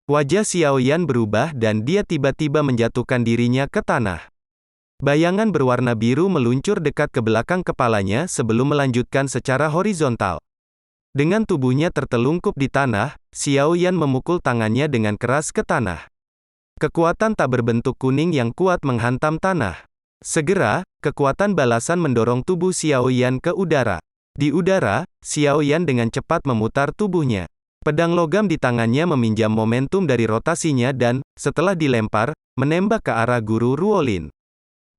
Wajah Xiao Yan berubah dan dia tiba-tiba menjatuhkan dirinya ke tanah. Bayangan berwarna biru meluncur dekat ke belakang kepalanya sebelum melanjutkan secara horizontal. Dengan tubuhnya tertelungkup di tanah, Xiao Yan memukul tangannya dengan keras ke tanah. Kekuatan tak berbentuk kuning yang kuat menghantam tanah. Segera, kekuatan balasan mendorong tubuh Xiao Yan ke udara. Di udara, Xiao Yan dengan cepat memutar tubuhnya. Pedang logam di tangannya meminjam momentum dari rotasinya dan, setelah dilempar, menembak ke arah Guru Ruolin.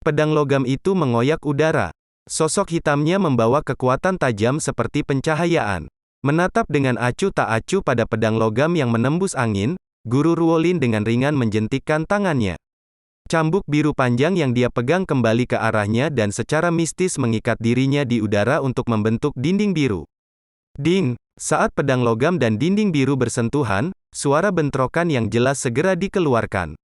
Pedang logam itu mengoyak udara. Sosok hitamnya membawa kekuatan tajam seperti pencahayaan. Menatap dengan acuh tak acuh pada pedang logam yang menembus angin, Guru Ruolin dengan ringan menjentikkan tangannya. Cambuk biru panjang yang dia pegang kembali ke arahnya dan secara mistis mengikat dirinya di udara untuk membentuk dinding biru. Ding! Saat pedang logam dan dinding biru bersentuhan, suara bentrokan yang jelas segera dikeluarkan.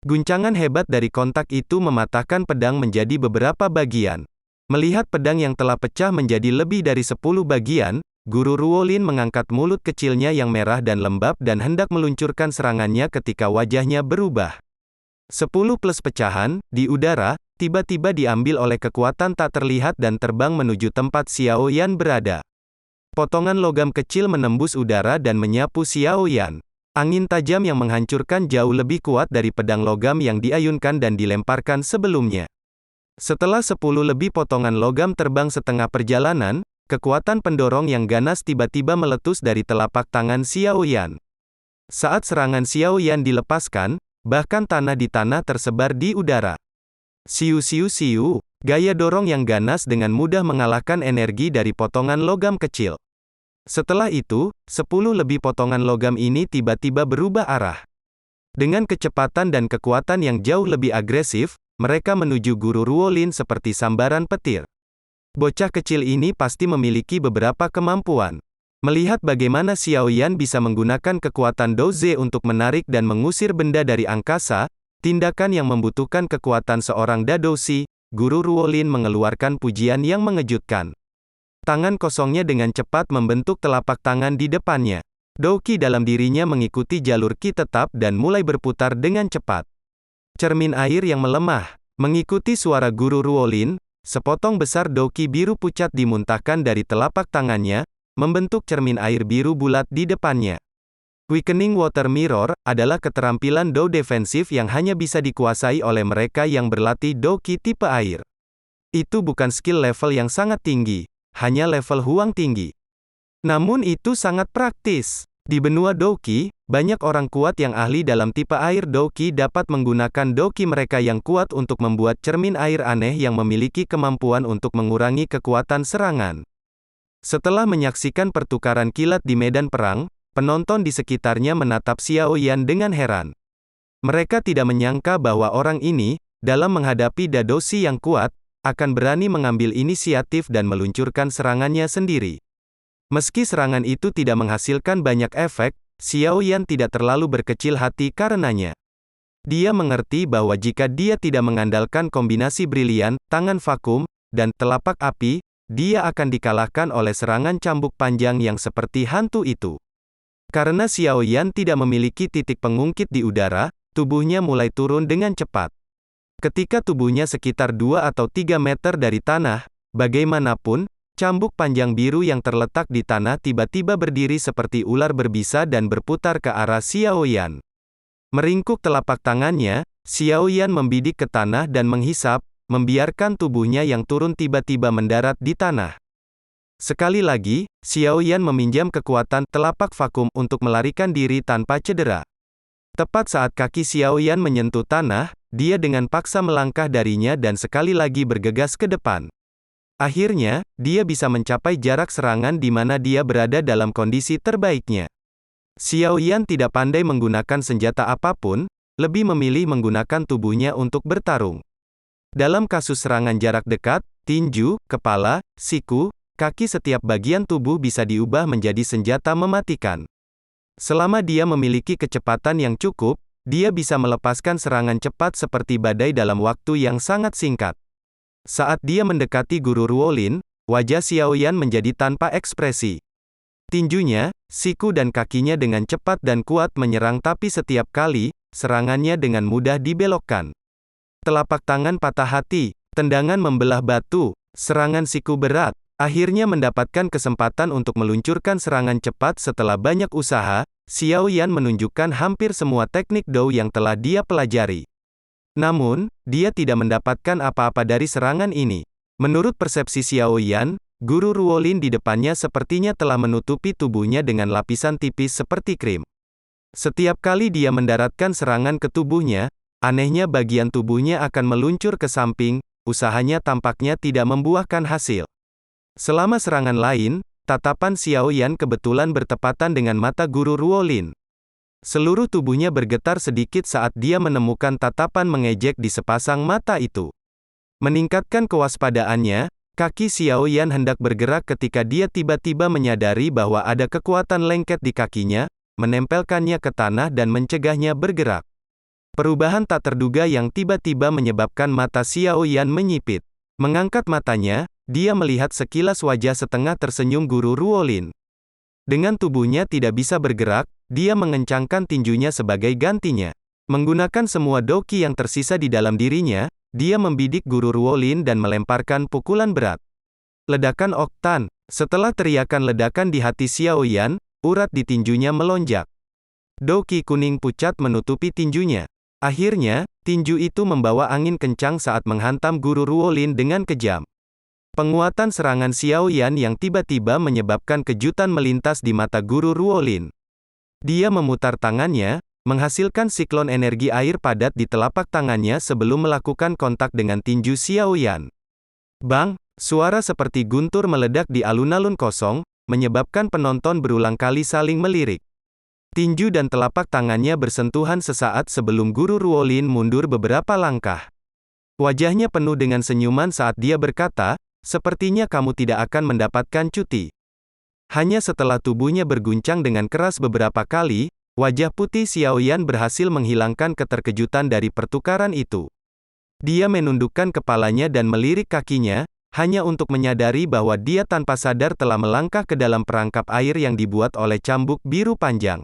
Guncangan hebat dari kontak itu mematahkan pedang menjadi beberapa bagian. Melihat pedang yang telah pecah menjadi lebih dari 10 bagian, Guru Ruolin mengangkat mulut kecilnya yang merah dan lembab dan hendak meluncurkan serangannya ketika wajahnya berubah. 10 plus pecahan, di udara, tiba-tiba diambil oleh kekuatan tak terlihat dan terbang menuju tempat Xiao Yan berada. Potongan logam kecil menembus udara dan menyapu Xiao Yan. Angin tajam yang menghancurkan jauh lebih kuat dari pedang logam yang diayunkan dan dilemparkan sebelumnya. Setelah 10 lebih potongan logam terbang setengah perjalanan, kekuatan pendorong yang ganas tiba-tiba meletus dari telapak tangan Xiao Yan. Saat serangan Xiao Yan dilepaskan, bahkan tanah di tanah tersebar di udara. Siu siu siu, gaya dorong yang ganas dengan mudah mengalahkan energi dari potongan logam kecil. Setelah itu, 10 lebih potongan logam ini tiba-tiba berubah arah. Dengan kecepatan dan kekuatan yang jauh lebih agresif, mereka menuju Guru Ruolin seperti sambaran petir. Bocah kecil ini pasti memiliki beberapa kemampuan. Melihat bagaimana Xiao Yan bisa menggunakan kekuatan Douze untuk menarik dan mengusir benda dari angkasa, tindakan yang membutuhkan kekuatan seorang Dadoshi, Guru Ruolin mengeluarkan pujian yang mengejutkan. Tangan kosongnya dengan cepat membentuk telapak tangan di depannya. Douki dalam dirinya mengikuti jalur Qi tetap dan mulai berputar dengan cepat. Cermin air yang melemah. Mengikuti suara Guru Ruolin, sepotong besar Douki biru pucat dimuntahkan dari telapak tangannya, membentuk cermin air biru bulat di depannya. Quickening Water Mirror adalah keterampilan Dou defensif yang hanya bisa dikuasai oleh mereka yang berlatih Douki tipe air. Itu bukan skill level yang sangat tinggi. Hanya level Huang tinggi. Namun itu sangat praktis. Di benua Douki, banyak orang kuat yang ahli dalam tipe air Douki dapat menggunakan Douki mereka yang kuat untuk membuat cermin air aneh yang memiliki kemampuan untuk mengurangi kekuatan serangan. Setelah menyaksikan pertukaran kilat di medan perang, penonton di sekitarnya menatap Xiao Yan dengan heran. Mereka tidak menyangka bahwa orang ini, dalam menghadapi Dadoshi yang kuat, akan berani mengambil inisiatif dan meluncurkan serangannya sendiri. Meski serangan itu tidak menghasilkan banyak efek, Xiao Yan tidak terlalu berkecil hati karenanya. Dia mengerti bahwa jika dia tidak mengandalkan kombinasi brilian, tangan vakum, dan telapak api, dia akan dikalahkan oleh serangan cambuk panjang yang seperti hantu itu. Karena Xiao Yan tidak memiliki titik pengungkit di udara, tubuhnya mulai turun dengan cepat. Ketika tubuhnya sekitar 2 atau 3 meter dari tanah, bagaimanapun, cambuk panjang biru yang terletak di tanah tiba-tiba berdiri seperti ular berbisa dan berputar ke arah Xiao Yan. Meringkuk telapak tangannya, Xiao Yan membidik ke tanah dan menghisap, membiarkan tubuhnya yang turun tiba-tiba mendarat di tanah. Sekali lagi, Xiao Yan meminjam kekuatan telapak vakum untuk melarikan diri tanpa cedera. Tepat saat kaki Xiao Yan menyentuh tanah, dia dengan paksa melangkah darinya dan sekali lagi bergegas ke depan. Akhirnya, dia bisa mencapai jarak serangan di mana dia berada dalam kondisi terbaiknya. Xiao Yan tidak pandai menggunakan senjata apapun, lebih memilih menggunakan tubuhnya untuk bertarung. Dalam kasus serangan jarak dekat, tinju, kepala, siku, kaki setiap bagian tubuh bisa diubah menjadi senjata mematikan. Selama dia memiliki kecepatan yang cukup, dia bisa melepaskan serangan cepat seperti badai dalam waktu yang sangat singkat. Saat dia mendekati Guru Ruolin, wajah Xiao Yan menjadi tanpa ekspresi. Tinjunya, siku dan kakinya dengan cepat dan kuat menyerang tapi setiap kali, serangannya dengan mudah dibelokkan. Telapak tangan patah hati, tendangan membelah batu, serangan siku berat. Akhirnya mendapatkan kesempatan untuk meluncurkan serangan cepat setelah banyak usaha, Xiao Yan menunjukkan hampir semua teknik Dou yang telah dia pelajari. Namun, dia tidak mendapatkan apa-apa dari serangan ini. Menurut persepsi Xiao Yan, Guru Ruolin di depannya sepertinya telah menutupi tubuhnya dengan lapisan tipis seperti krim. Setiap kali dia mendaratkan serangan ke tubuhnya, anehnya bagian tubuhnya akan meluncur ke samping, usahanya tampaknya tidak membuahkan hasil. Selama serangan lain, tatapan Xiao Yan kebetulan bertepatan dengan mata Guru Ruolin. Seluruh tubuhnya bergetar sedikit saat dia menemukan tatapan mengejek di sepasang mata itu. Meningkatkan kewaspadaannya, kaki Xiao Yan hendak bergerak ketika dia tiba-tiba menyadari bahwa ada kekuatan lengket di kakinya, menempelkannya ke tanah dan mencegahnya bergerak. Perubahan tak terduga yang tiba-tiba menyebabkan mata Xiao Yan menyipit. Mengangkat matanya, dia melihat sekilas wajah setengah tersenyum Guru Ruolin. Dengan tubuhnya tidak bisa bergerak, dia mengencangkan tinjunya sebagai gantinya. Menggunakan semua doki yang tersisa di dalam dirinya, dia membidik Guru Ruolin dan melemparkan pukulan berat. Ledakan oktan. Setelah teriakan ledakan di hati Xiao Yan, urat di tinjunya melonjak. Doki kuning pucat menutupi tinjunya. Akhirnya, tinju itu membawa angin kencang saat menghantam Guru Ruolin dengan kejam. Penguatan serangan Xiao Yan yang tiba-tiba menyebabkan kejutan melintas di mata Guru Ruolin. Dia memutar tangannya, menghasilkan siklon energi air padat di telapak tangannya sebelum melakukan kontak dengan tinju Xiao Yan. Bang! Suara seperti guntur meledak di alun-alun kosong, menyebabkan penonton berulang kali saling melirik. Tinju dan telapak tangannya bersentuhan sesaat sebelum Guru Ruolin mundur beberapa langkah. Wajahnya penuh dengan senyuman saat dia berkata, "Sepertinya kamu tidak akan mendapatkan cuti." Hanya setelah tubuhnya berguncang dengan keras beberapa kali, wajah putih Xiao Yan berhasil menghilangkan keterkejutan dari pertukaran itu. Dia menundukkan kepalanya dan melirik kakinya, hanya untuk menyadari bahwa dia tanpa sadar telah melangkah ke dalam perangkap air yang dibuat oleh cambuk biru panjang.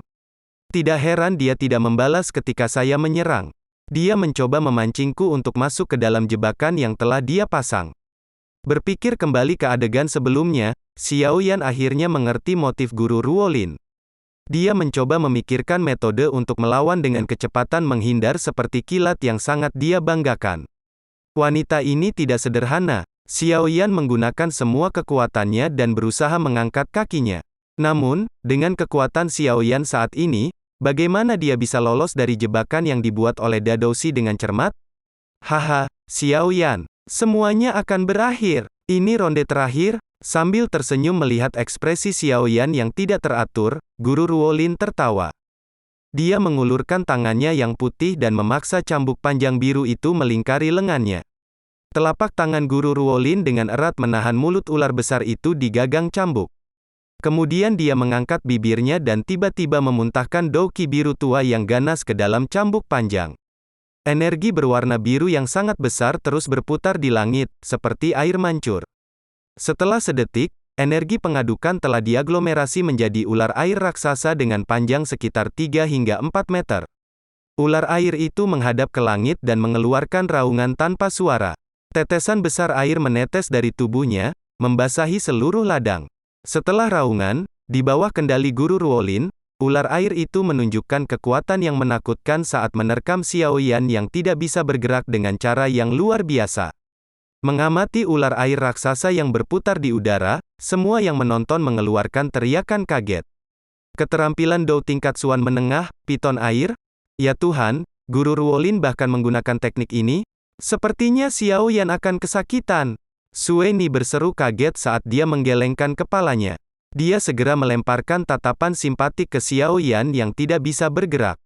Tidak heran dia tidak membalas ketika saya menyerang. Dia mencoba memancingku untuk masuk ke dalam jebakan yang telah dia pasang. Berpikir kembali ke adegan sebelumnya, Xiao Yan akhirnya mengerti motif Guru Ruolin. Dia mencoba memikirkan metode untuk melawan dengan kecepatan menghindar seperti kilat yang sangat dia banggakan. Wanita ini tidak sederhana. Xiao Yan menggunakan semua kekuatannya dan berusaha mengangkat kakinya. Namun, dengan kekuatan Xiao Yan saat ini, bagaimana dia bisa lolos dari jebakan yang dibuat oleh Dadoshi dengan cermat? Haha, Xiao Yan. Semuanya akan berakhir. Ini ronde terakhir. Sambil tersenyum melihat ekspresi Xiao Yan yang tidak teratur, Guru Ruolin tertawa. Dia mengulurkan tangannya yang putih dan memaksa cambuk panjang biru itu melingkari lengannya. Telapak tangan Guru Ruolin dengan erat menahan mulut ular besar itu di gagang cambuk. Kemudian dia mengangkat bibirnya dan tiba-tiba memuntahkan douki biru tua yang ganas ke dalam cambuk panjang. Energi berwarna biru yang sangat besar terus berputar di langit, seperti air mancur. Setelah sedetik, energi pengadukan telah diaglomerasi menjadi ular air raksasa dengan panjang sekitar 3 hingga 4 meter. Ular air itu menghadap ke langit dan mengeluarkan raungan tanpa suara. Tetesan besar air menetes dari tubuhnya, membasahi seluruh ladang. Setelah raungan, di bawah kendali Guru Ruolin, ular air itu menunjukkan kekuatan yang menakutkan saat menerkam Xiao Yan yang tidak bisa bergerak dengan cara yang luar biasa. Mengamati ular air raksasa yang berputar di udara, semua yang menonton mengeluarkan teriakan kaget. Keterampilan Dou tingkat Suan menengah, piton air? Ya Tuhan, Guru Ruolin bahkan menggunakan teknik ini? Sepertinya Xiao Yan akan kesakitan. Sue Ni berseru kaget saat dia menggelengkan kepalanya. Dia segera melemparkan tatapan simpatik ke Xiao Yan yang tidak bisa bergerak.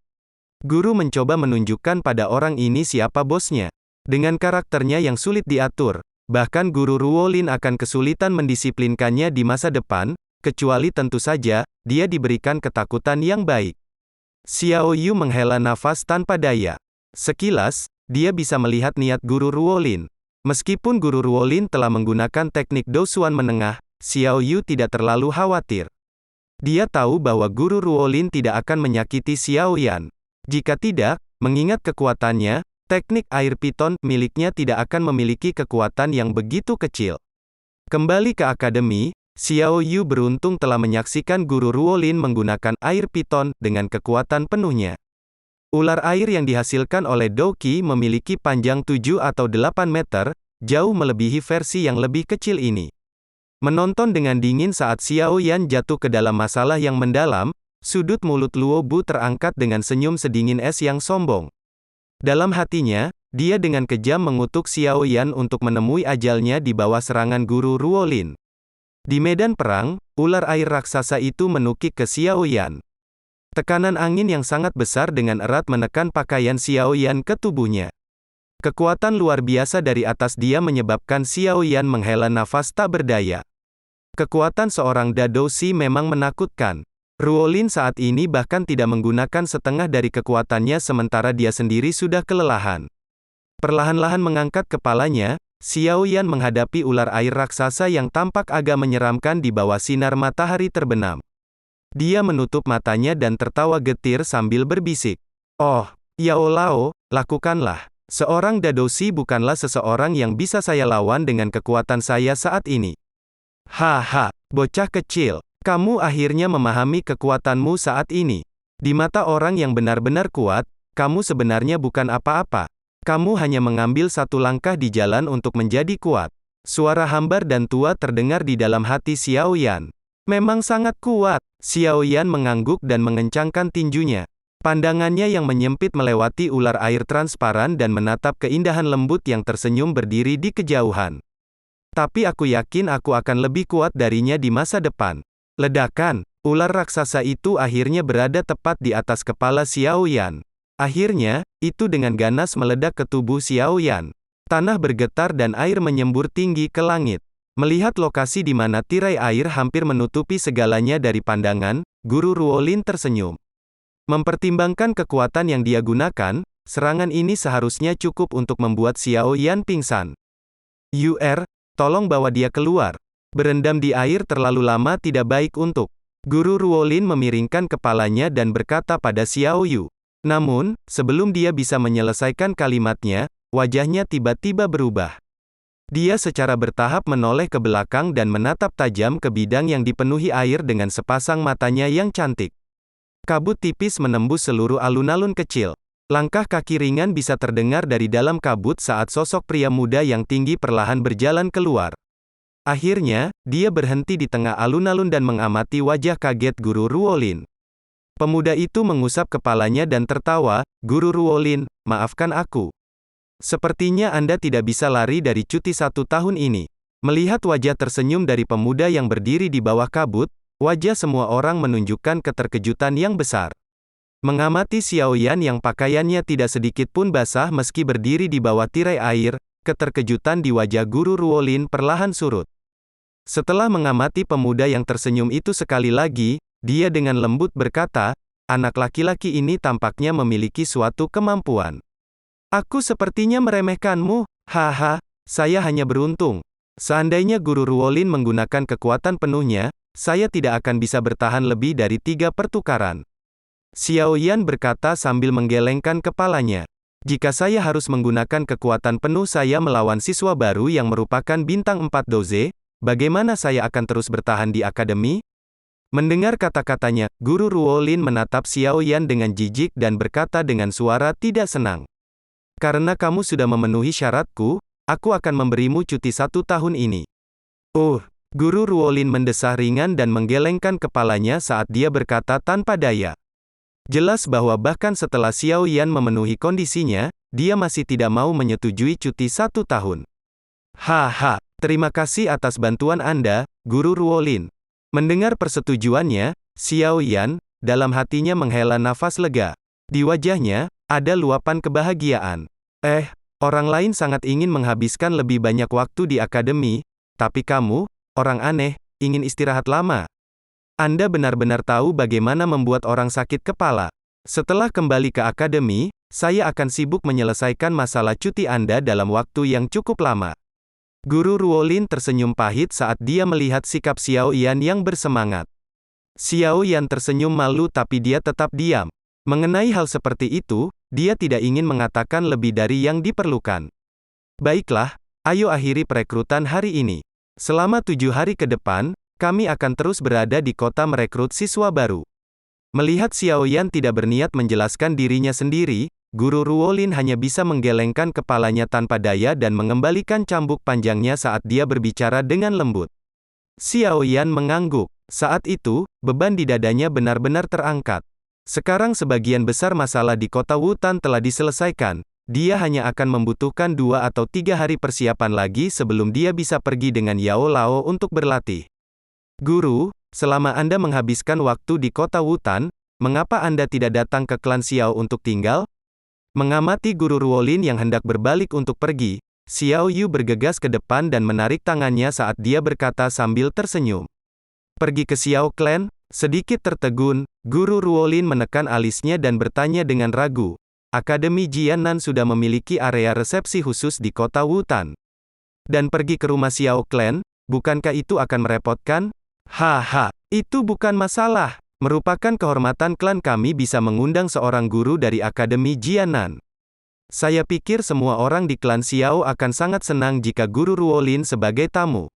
Guru mencoba menunjukkan pada orang ini siapa bosnya. Dengan karakternya yang sulit diatur, bahkan Guru Ruolin akan kesulitan mendisiplinkannya di masa depan, kecuali tentu saja, dia diberikan ketakutan yang baik. Xiao Yu menghela nafas tanpa daya. Sekilas, dia bisa melihat niat Guru Ruolin. Meskipun Guru Ruolin telah menggunakan teknik Dou Suan menengah, Xiao Yu tidak terlalu khawatir. Dia tahu bahwa Guru Ruolin tidak akan menyakiti Xiao Yan. Jika tidak, mengingat kekuatannya, teknik air piton miliknya tidak akan memiliki kekuatan yang begitu kecil. Kembali ke akademi, Xiao Yu beruntung telah menyaksikan Guru Ruolin menggunakan air piton dengan kekuatan penuhnya. Ular air yang dihasilkan oleh Douki memiliki panjang 7 atau 8 meter, jauh melebihi versi yang lebih kecil ini. Menonton dengan dingin saat Xiao Yan jatuh ke dalam masalah yang mendalam, sudut mulut Luo Bu terangkat dengan senyum sedingin es yang sombong. Dalam hatinya, dia dengan kejam mengutuk Xiao Yan untuk menemui ajalnya di bawah serangan Guru Ruolin. Di medan perang, ular air raksasa itu menukik ke Xiao Yan. Tekanan angin yang sangat besar dengan erat menekan pakaian Xiao Yan ke tubuhnya. Kekuatan luar biasa dari atas dia menyebabkan Xiao Yan menghela nafas tak berdaya. Kekuatan seorang Dadoshi memang menakutkan. Ruolin saat ini bahkan tidak menggunakan setengah dari kekuatannya sementara dia sendiri sudah kelelahan. Perlahan-lahan mengangkat kepalanya, Xiao Yan menghadapi ular air raksasa yang tampak agak menyeramkan di bawah sinar matahari terbenam. Dia menutup matanya dan tertawa getir sambil berbisik. Oh, Yao Lao, lakukanlah. Seorang Dadoshi bukanlah seseorang yang bisa saya lawan dengan kekuatan saya saat ini. Haha, bocah kecil. Kamu akhirnya memahami kekuatanmu saat ini. Di mata orang yang benar-benar kuat, kamu sebenarnya bukan apa-apa. Kamu hanya mengambil satu langkah di jalan untuk menjadi kuat. Suara hambar dan tua terdengar di dalam hati Xiao Yan. Memang sangat kuat. Xiao Yan mengangguk dan mengencangkan tinjunya. Pandangannya yang menyempit melewati ular air transparan dan menatap keindahan lembut yang tersenyum berdiri di kejauhan. Tapi aku yakin aku akan lebih kuat darinya di masa depan. Ledakan, ular raksasa itu akhirnya berada tepat di atas kepala Xiao Yan. Akhirnya, itu dengan ganas meledak ke tubuh Xiao Yan. Tanah bergetar dan air menyembur tinggi ke langit. Melihat lokasi di mana tirai air hampir menutupi segalanya dari pandangan, Guru Ruolin tersenyum. Mempertimbangkan kekuatan yang dia gunakan, serangan ini seharusnya cukup untuk membuat Xiao Yan pingsan. Tolong bawa dia keluar. Berendam di air terlalu lama tidak baik untuk. Guru Ruolin memiringkan kepalanya dan berkata pada Xiao Yu. Namun, sebelum dia bisa menyelesaikan kalimatnya, wajahnya tiba-tiba berubah. Dia secara bertahap menoleh ke belakang dan menatap tajam ke bidang yang dipenuhi air dengan sepasang matanya yang cantik. Kabut tipis menembus seluruh alun-alun kecil. Langkah kaki ringan bisa terdengar dari dalam kabut saat sosok pria muda yang tinggi perlahan berjalan keluar. Akhirnya, dia berhenti di tengah alun-alun dan mengamati wajah kaget Guru Ruolin. Pemuda itu mengusap kepalanya dan tertawa, Guru Ruolin, maafkan aku. Sepertinya Anda tidak bisa lari dari cuti 1 tahun ini. Melihat wajah tersenyum dari pemuda yang berdiri di bawah kabut, wajah semua orang menunjukkan keterkejutan yang besar. Mengamati Xiao Yan yang pakaiannya tidak sedikit pun basah meski berdiri di bawah tirai air, keterkejutan di wajah guru Ruolin perlahan surut. Setelah mengamati pemuda yang tersenyum itu sekali lagi, dia dengan lembut berkata, anak laki-laki ini tampaknya memiliki suatu kemampuan. Aku sepertinya meremehkanmu, haha, saya hanya beruntung. Seandainya guru Ruolin menggunakan kekuatan penuhnya, saya tidak akan bisa bertahan lebih dari 3 pertukaran. Xiao Yan berkata sambil menggelengkan kepalanya. Jika saya harus menggunakan kekuatan penuh saya melawan siswa baru yang merupakan bintang 4 doze, bagaimana saya akan terus bertahan di akademi? Mendengar kata-katanya, guru Ruolin menatap Xiao Yan dengan jijik dan berkata dengan suara tidak senang. Karena kamu sudah memenuhi syaratku, aku akan memberimu cuti 1 tahun ini. Guru Ruolin mendesah ringan dan menggelengkan kepalanya saat dia berkata tanpa daya. Jelas bahwa bahkan setelah Xiao Yan memenuhi kondisinya, dia masih tidak mau menyetujui cuti 1 tahun. Haha, terima kasih atas bantuan Anda, Guru Ruolin. Mendengar persetujuannya, Xiao Yan, dalam hatinya menghela nafas lega. Di wajahnya, ada luapan kebahagiaan. Orang lain sangat ingin menghabiskan lebih banyak waktu di akademi, tapi kamu, orang aneh, ingin istirahat lama. Anda benar-benar tahu bagaimana membuat orang sakit kepala. Setelah kembali ke akademi, saya akan sibuk menyelesaikan masalah cuti Anda dalam waktu yang cukup lama. Guru Ruolin tersenyum pahit saat dia melihat sikap Xiao Yan yang bersemangat. Xiao Yan tersenyum malu tapi dia tetap diam. Mengenai hal seperti itu, dia tidak ingin mengatakan lebih dari yang diperlukan. Baiklah, ayo akhiri perekrutan hari ini. Selama 7 hari ke depan, kami akan terus berada di kota merekrut siswa baru. Melihat Xiao Yan tidak berniat menjelaskan dirinya sendiri, Guru Ruolin hanya bisa menggelengkan kepalanya tanpa daya dan mengembalikan cambuk panjangnya saat dia berbicara dengan lembut. Xiao Yan mengangguk. Saat itu, beban di dadanya benar-benar terangkat. Sekarang sebagian besar masalah di kota Wutan telah diselesaikan. Dia hanya akan membutuhkan 2 atau 3 hari persiapan lagi sebelum dia bisa pergi dengan Yao Lao untuk berlatih. Guru, selama Anda menghabiskan waktu di kota Wutan, mengapa Anda tidak datang ke klan Xiao untuk tinggal? Mengamati Guru Ruolin yang hendak berbalik untuk pergi, Xiao Yu bergegas ke depan dan menarik tangannya saat dia berkata sambil tersenyum. Pergi ke Xiao Clan? Sedikit tertegun, Guru Ruolin menekan alisnya dan bertanya dengan ragu. Akademi Jianan sudah memiliki area resepsi khusus di kota Wutan. Dan pergi ke rumah Xiao Clan, bukankah itu akan merepotkan? Haha, itu bukan masalah. Merupakan kehormatan klan kami bisa mengundang seorang guru dari Akademi Jianan. Saya pikir semua orang di klan Xiao akan sangat senang jika Guru Ruolin sebagai tamu.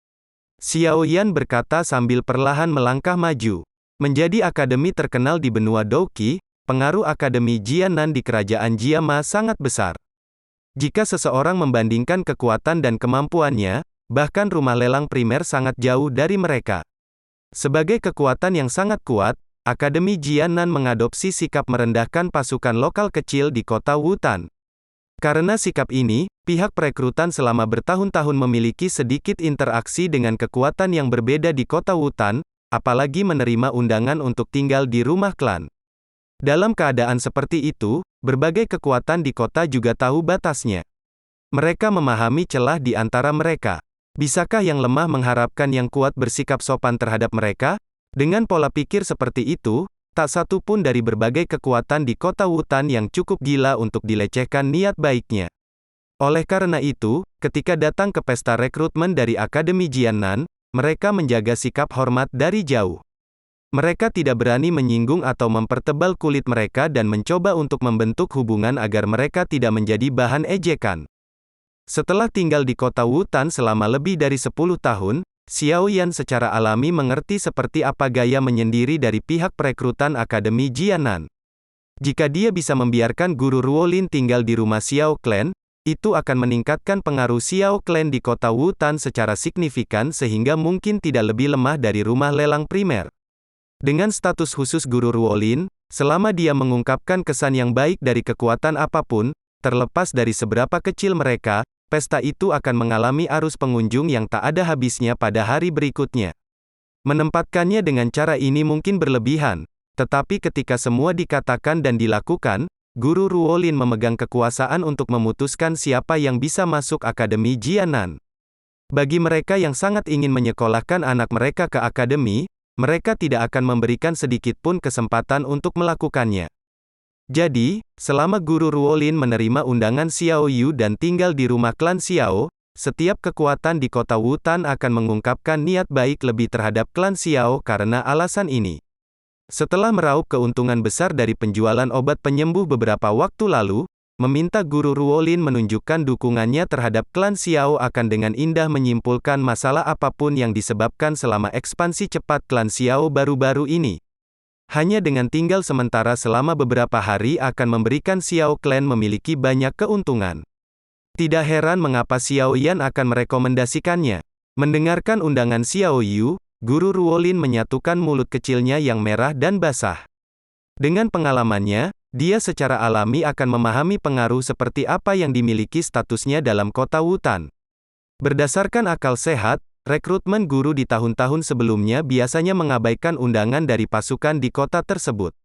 Xiao Yan berkata sambil perlahan melangkah maju. Menjadi akademi terkenal di benua Douqi, pengaruh Akademi Jianan di kerajaan Jiama sangat besar. Jika seseorang membandingkan kekuatan dan kemampuannya, bahkan rumah lelang primer sangat jauh dari mereka. Sebagai kekuatan yang sangat kuat, Akademi Jianan mengadopsi sikap merendahkan pasukan lokal kecil di kota Wutan. Karena sikap ini, pihak perekrutan selama bertahun-tahun memiliki sedikit interaksi dengan kekuatan yang berbeda di kota Wutan, apalagi menerima undangan untuk tinggal di rumah klan. Dalam keadaan seperti itu, berbagai kekuatan di kota juga tahu batasnya. Mereka memahami celah di antara mereka. Bisakah yang lemah mengharapkan yang kuat bersikap sopan terhadap mereka? Dengan pola pikir seperti itu, tak satu pun dari berbagai kekuatan di kota Wutan yang cukup gila untuk dilecehkan niat baiknya. Oleh karena itu, ketika datang ke pesta rekrutmen dari Akademi Jianan, mereka menjaga sikap hormat dari jauh. Mereka tidak berani menyinggung atau mempertebal kulit mereka dan mencoba untuk membentuk hubungan agar mereka tidak menjadi bahan ejekan. Setelah tinggal di kota Wutan selama lebih dari 10 tahun, Xiao Yan secara alami mengerti seperti apa gaya menyendiri dari pihak perekrutan Akademi Jianan. Jika dia bisa membiarkan Guru Ruolin tinggal di rumah Xiao Clan, itu akan meningkatkan pengaruh Xiao Clan di kota Wutan secara signifikan sehingga mungkin tidak lebih lemah dari rumah lelang primer. Dengan status khusus Guru Ruolin, selama dia mengungkapkan kesan yang baik dari kekuatan apapun, terlepas dari seberapa kecil mereka, pesta itu akan mengalami arus pengunjung yang tak ada habisnya pada hari berikutnya. Menempatkannya dengan cara ini mungkin berlebihan, Tetapi ketika semua dikatakan dan dilakukan, Guru Ruolin memegang kekuasaan untuk memutuskan siapa yang bisa masuk Akademi Jianan. Bagi mereka yang sangat ingin menyekolahkan anak mereka ke akademi, mereka tidak akan memberikan sedikit pun kesempatan untuk melakukannya. Jadi, selama Guru Ruolin menerima undangan Xiao Yu dan tinggal di rumah klan Xiao, setiap kekuatan di kota Wutan akan mengungkapkan niat baik lebih terhadap klan Xiao karena alasan ini. Setelah meraup keuntungan besar dari penjualan obat penyembuh beberapa waktu lalu, meminta Guru Ruolin menunjukkan dukungannya terhadap klan Xiao akan dengan indah menyimpulkan masalah apapun yang disebabkan selama ekspansi cepat klan Xiao baru-baru ini. Hanya dengan tinggal sementara selama beberapa hari akan memberikan Xiao Clan memiliki banyak keuntungan. Tidak heran mengapa Xiao Yan akan merekomendasikannya. Mendengarkan undangan Xiao Yu, Guru Ruolin menyatukan mulut kecilnya yang merah dan basah. Dengan pengalamannya, dia secara alami akan memahami pengaruh seperti apa yang dimiliki statusnya dalam kota Wutan. Berdasarkan akal sehat, rekrutmen guru di tahun-tahun sebelumnya biasanya mengabaikan undangan dari pasukan di kota tersebut.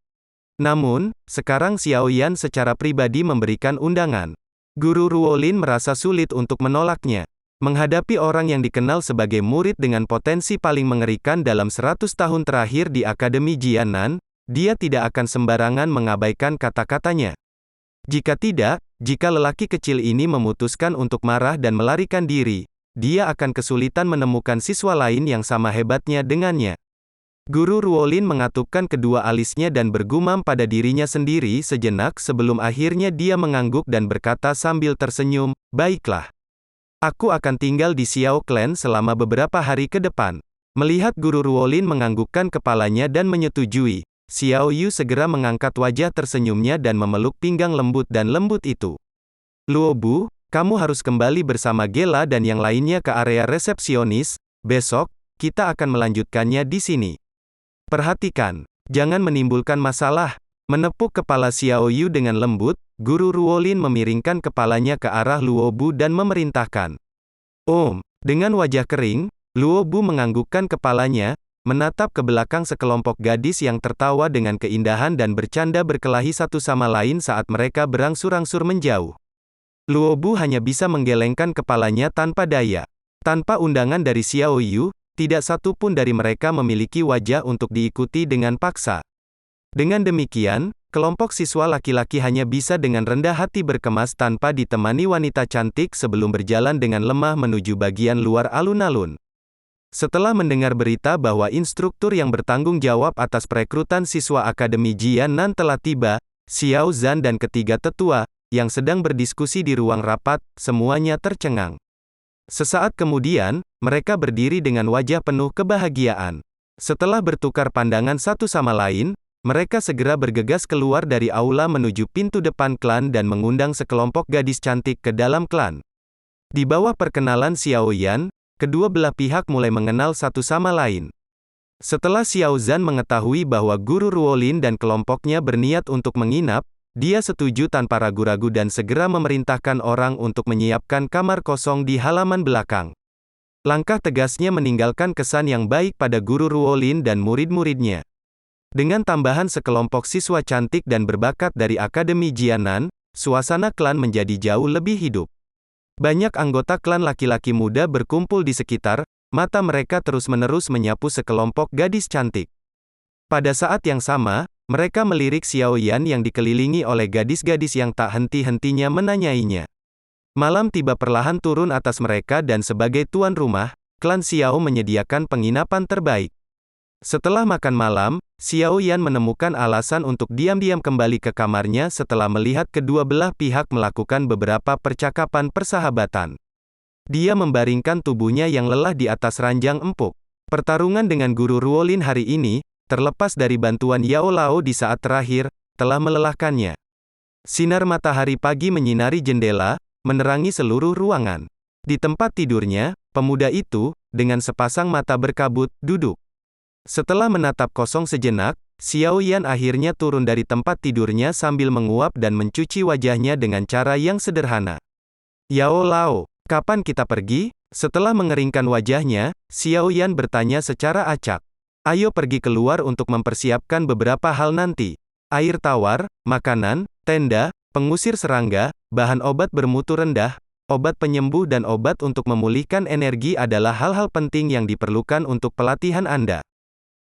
Namun, sekarang Xiao Yan secara pribadi memberikan undangan. Guru Ruolin merasa sulit untuk menolaknya. Menghadapi orang yang dikenal sebagai murid dengan potensi paling mengerikan dalam 100 tahun terakhir di Akademi Jianan, dia tidak akan sembarangan mengabaikan kata-katanya. Jika tidak, jika lelaki kecil ini memutuskan untuk marah dan melarikan diri, dia akan kesulitan menemukan siswa lain yang sama hebatnya dengannya. Guru Ruolin mengatupkan kedua alisnya dan bergumam pada dirinya sendiri sejenak sebelum akhirnya dia mengangguk dan berkata sambil tersenyum, "Baiklah. Aku akan tinggal di Xiao Clan selama beberapa hari ke depan." Melihat Guru Ruolin menganggukkan kepalanya dan menyetujui, Xiao Yu segera mengangkat wajah tersenyumnya dan memeluk pinggang lembut dan lembut itu. "Luo Bu, kamu harus kembali bersama Gela dan yang lainnya ke area resepsionis. Besok, kita akan melanjutkannya di sini. Perhatikan, jangan menimbulkan masalah." Menepuk kepala Xiao Yu dengan lembut, Guru Ruolin memiringkan kepalanya ke arah Luo Bu dan memerintahkan. Dengan wajah kering, Luo Bu menganggukkan kepalanya, menatap ke belakang sekelompok gadis yang tertawa dengan keindahan dan bercanda berkelahi satu sama lain saat mereka berangsur-angsur menjauh. Luo Bu hanya bisa menggelengkan kepalanya tanpa daya. Tanpa undangan dari Xiao Yu, tidak satu pun dari mereka memiliki wajah untuk diikuti dengan paksa. Dengan demikian, kelompok siswa laki-laki hanya bisa dengan rendah hati berkemas tanpa ditemani wanita cantik sebelum berjalan dengan lemah menuju bagian luar alun-alun. Setelah mendengar berita bahwa instruktur yang bertanggung jawab atas perekrutan siswa Akademi Jianan telah tiba, Xiao Zhan dan ketiga tetua, yang sedang berdiskusi di ruang rapat, semuanya tercengang. Sesaat kemudian, mereka berdiri dengan wajah penuh kebahagiaan. Setelah bertukar pandangan satu sama lain, mereka segera bergegas keluar dari aula menuju pintu depan klan dan mengundang sekelompok gadis cantik ke dalam klan. Di bawah perkenalan Xiao Yan, kedua belah pihak mulai mengenal satu sama lain. Setelah Xiao Zhan mengetahui bahwa Guru Ruolin dan kelompoknya berniat untuk menginap, dia setuju tanpa ragu-ragu dan segera memerintahkan orang untuk menyiapkan kamar kosong di halaman belakang. Langkah tegasnya meninggalkan kesan yang baik pada Guru Ruolin dan murid-muridnya. Dengan tambahan sekelompok siswa cantik dan berbakat dari Akademi Jianan, suasana klan menjadi jauh lebih hidup. Banyak anggota klan laki-laki muda berkumpul di sekitar, mata mereka terus-menerus menyapu sekelompok gadis cantik. Pada saat yang sama, mereka melirik Xiao Yan yang dikelilingi oleh gadis-gadis yang tak henti-hentinya menanyainya. Malam tiba perlahan turun atas mereka dan sebagai tuan rumah, klan Xiao menyediakan penginapan terbaik. Setelah makan malam, Xiao Yan menemukan alasan untuk diam-diam kembali ke kamarnya setelah melihat kedua belah pihak melakukan beberapa percakapan persahabatan. Dia membaringkan tubuhnya yang lelah di atas ranjang empuk. Pertarungan dengan Guru Ruolin hari ini, terlepas dari bantuan Yao Lao di saat terakhir, telah melelahkannya. Sinar matahari pagi menyinari jendela, menerangi seluruh ruangan. Di tempat tidurnya, pemuda itu, dengan sepasang mata berkabut, duduk. Setelah menatap kosong sejenak, Xiao Yan akhirnya turun dari tempat tidurnya sambil menguap dan mencuci wajahnya dengan cara yang sederhana. "Yao Lao, kapan kita pergi?" Setelah mengeringkan wajahnya, Xiao Yan bertanya secara acak. Ayo pergi keluar untuk mempersiapkan beberapa hal nanti. Air tawar, makanan, tenda, pengusir serangga, bahan obat bermutu rendah, obat penyembuh dan obat untuk memulihkan energi adalah hal-hal penting yang diperlukan untuk pelatihan Anda.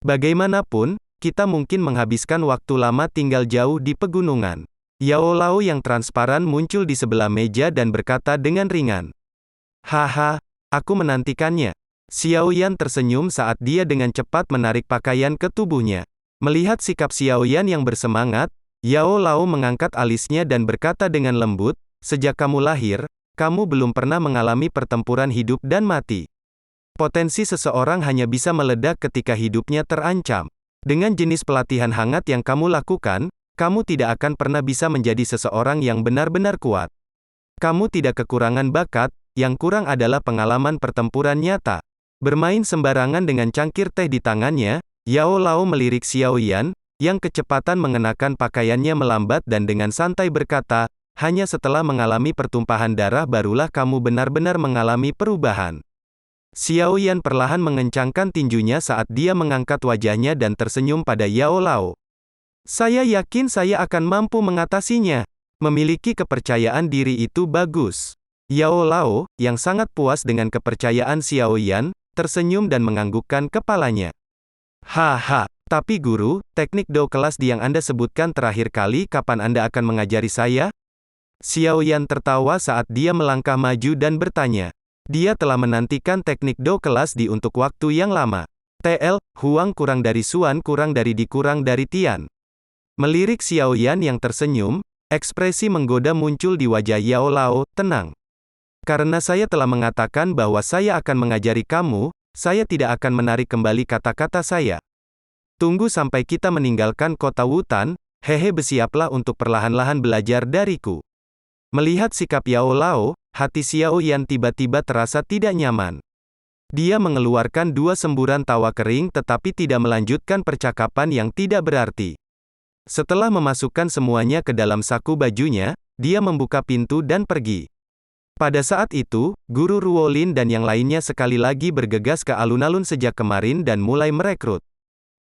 Bagaimanapun, kita mungkin menghabiskan waktu lama tinggal jauh di pegunungan. Yao Lao yang transparan muncul di sebelah meja dan berkata dengan ringan. Haha, aku menantikannya. Xiao Yan tersenyum saat dia dengan cepat menarik pakaian ke tubuhnya. Melihat sikap Xiao Yan yang bersemangat, Yao Lao mengangkat alisnya dan berkata dengan lembut, sejak kamu lahir, kamu belum pernah mengalami pertempuran hidup dan mati. Potensi seseorang hanya bisa meledak ketika hidupnya terancam. Dengan jenis pelatihan hangat yang kamu lakukan, kamu tidak akan pernah bisa menjadi seseorang yang benar-benar kuat. Kamu tidak kekurangan bakat, yang kurang adalah pengalaman pertempuran nyata. Bermain sembarangan dengan cangkir teh di tangannya, Yao Lao melirik Xiao Yan, yang kecepatan mengenakan pakaiannya melambat dan dengan santai berkata, hanya setelah mengalami pertumpahan darah barulah kamu benar-benar mengalami perubahan. Xiao Yan perlahan mengencangkan tinjunya saat dia mengangkat wajahnya dan tersenyum pada Yao Lao. Saya yakin saya akan mampu mengatasinya. Memiliki kepercayaan diri itu bagus. Yao Lao, yang sangat puas dengan kepercayaan Xiao Yan, tersenyum dan menganggukkan kepalanya. Haha, tapi guru, teknik do kelas yang Anda sebutkan terakhir kali kapan Anda akan mengajari saya? Xiao Yan tertawa saat dia melangkah maju dan bertanya. Dia telah menantikan teknik do kelas di untuk waktu yang lama. TL, Huang kurang dari Suan kurang dari Di kurang dari Tian. Melirik Xiao Yan yang tersenyum, ekspresi menggoda muncul di wajah Yao Lao, tenang. Karena saya telah mengatakan bahwa saya akan mengajari kamu, saya tidak akan menarik kembali kata-kata saya. Tunggu sampai kita meninggalkan kota Wutan, hehe bersiaplah untuk perlahan-lahan belajar dariku. Melihat sikap Yao Lao, hati Xiao Yan tiba-tiba terasa tidak nyaman. Dia mengeluarkan 2 semburan tawa kering tetapi tidak melanjutkan percakapan yang tidak berarti. Setelah memasukkan semuanya ke dalam saku bajunya, dia membuka pintu dan pergi. Pada saat itu, Guru Ruolin dan yang lainnya sekali lagi bergegas ke alun-alun sejak kemarin dan mulai merekrut.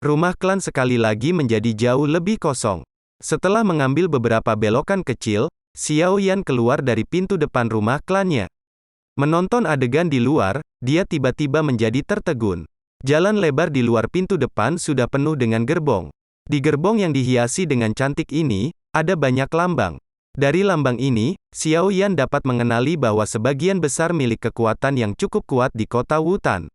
Rumah klan sekali lagi menjadi jauh lebih kosong. Setelah mengambil beberapa belokan kecil, Xiao Yan keluar dari pintu depan rumah klannya. Menonton adegan di luar, dia tiba-tiba menjadi tertegun. Jalan lebar di luar pintu depan sudah penuh dengan gerbong. Di gerbong yang dihiasi dengan cantik ini, ada banyak lambang. Dari lambang ini, Xiao Yan dapat mengenali bahwa sebagian besar milik kekuatan yang cukup kuat di kota Wutan.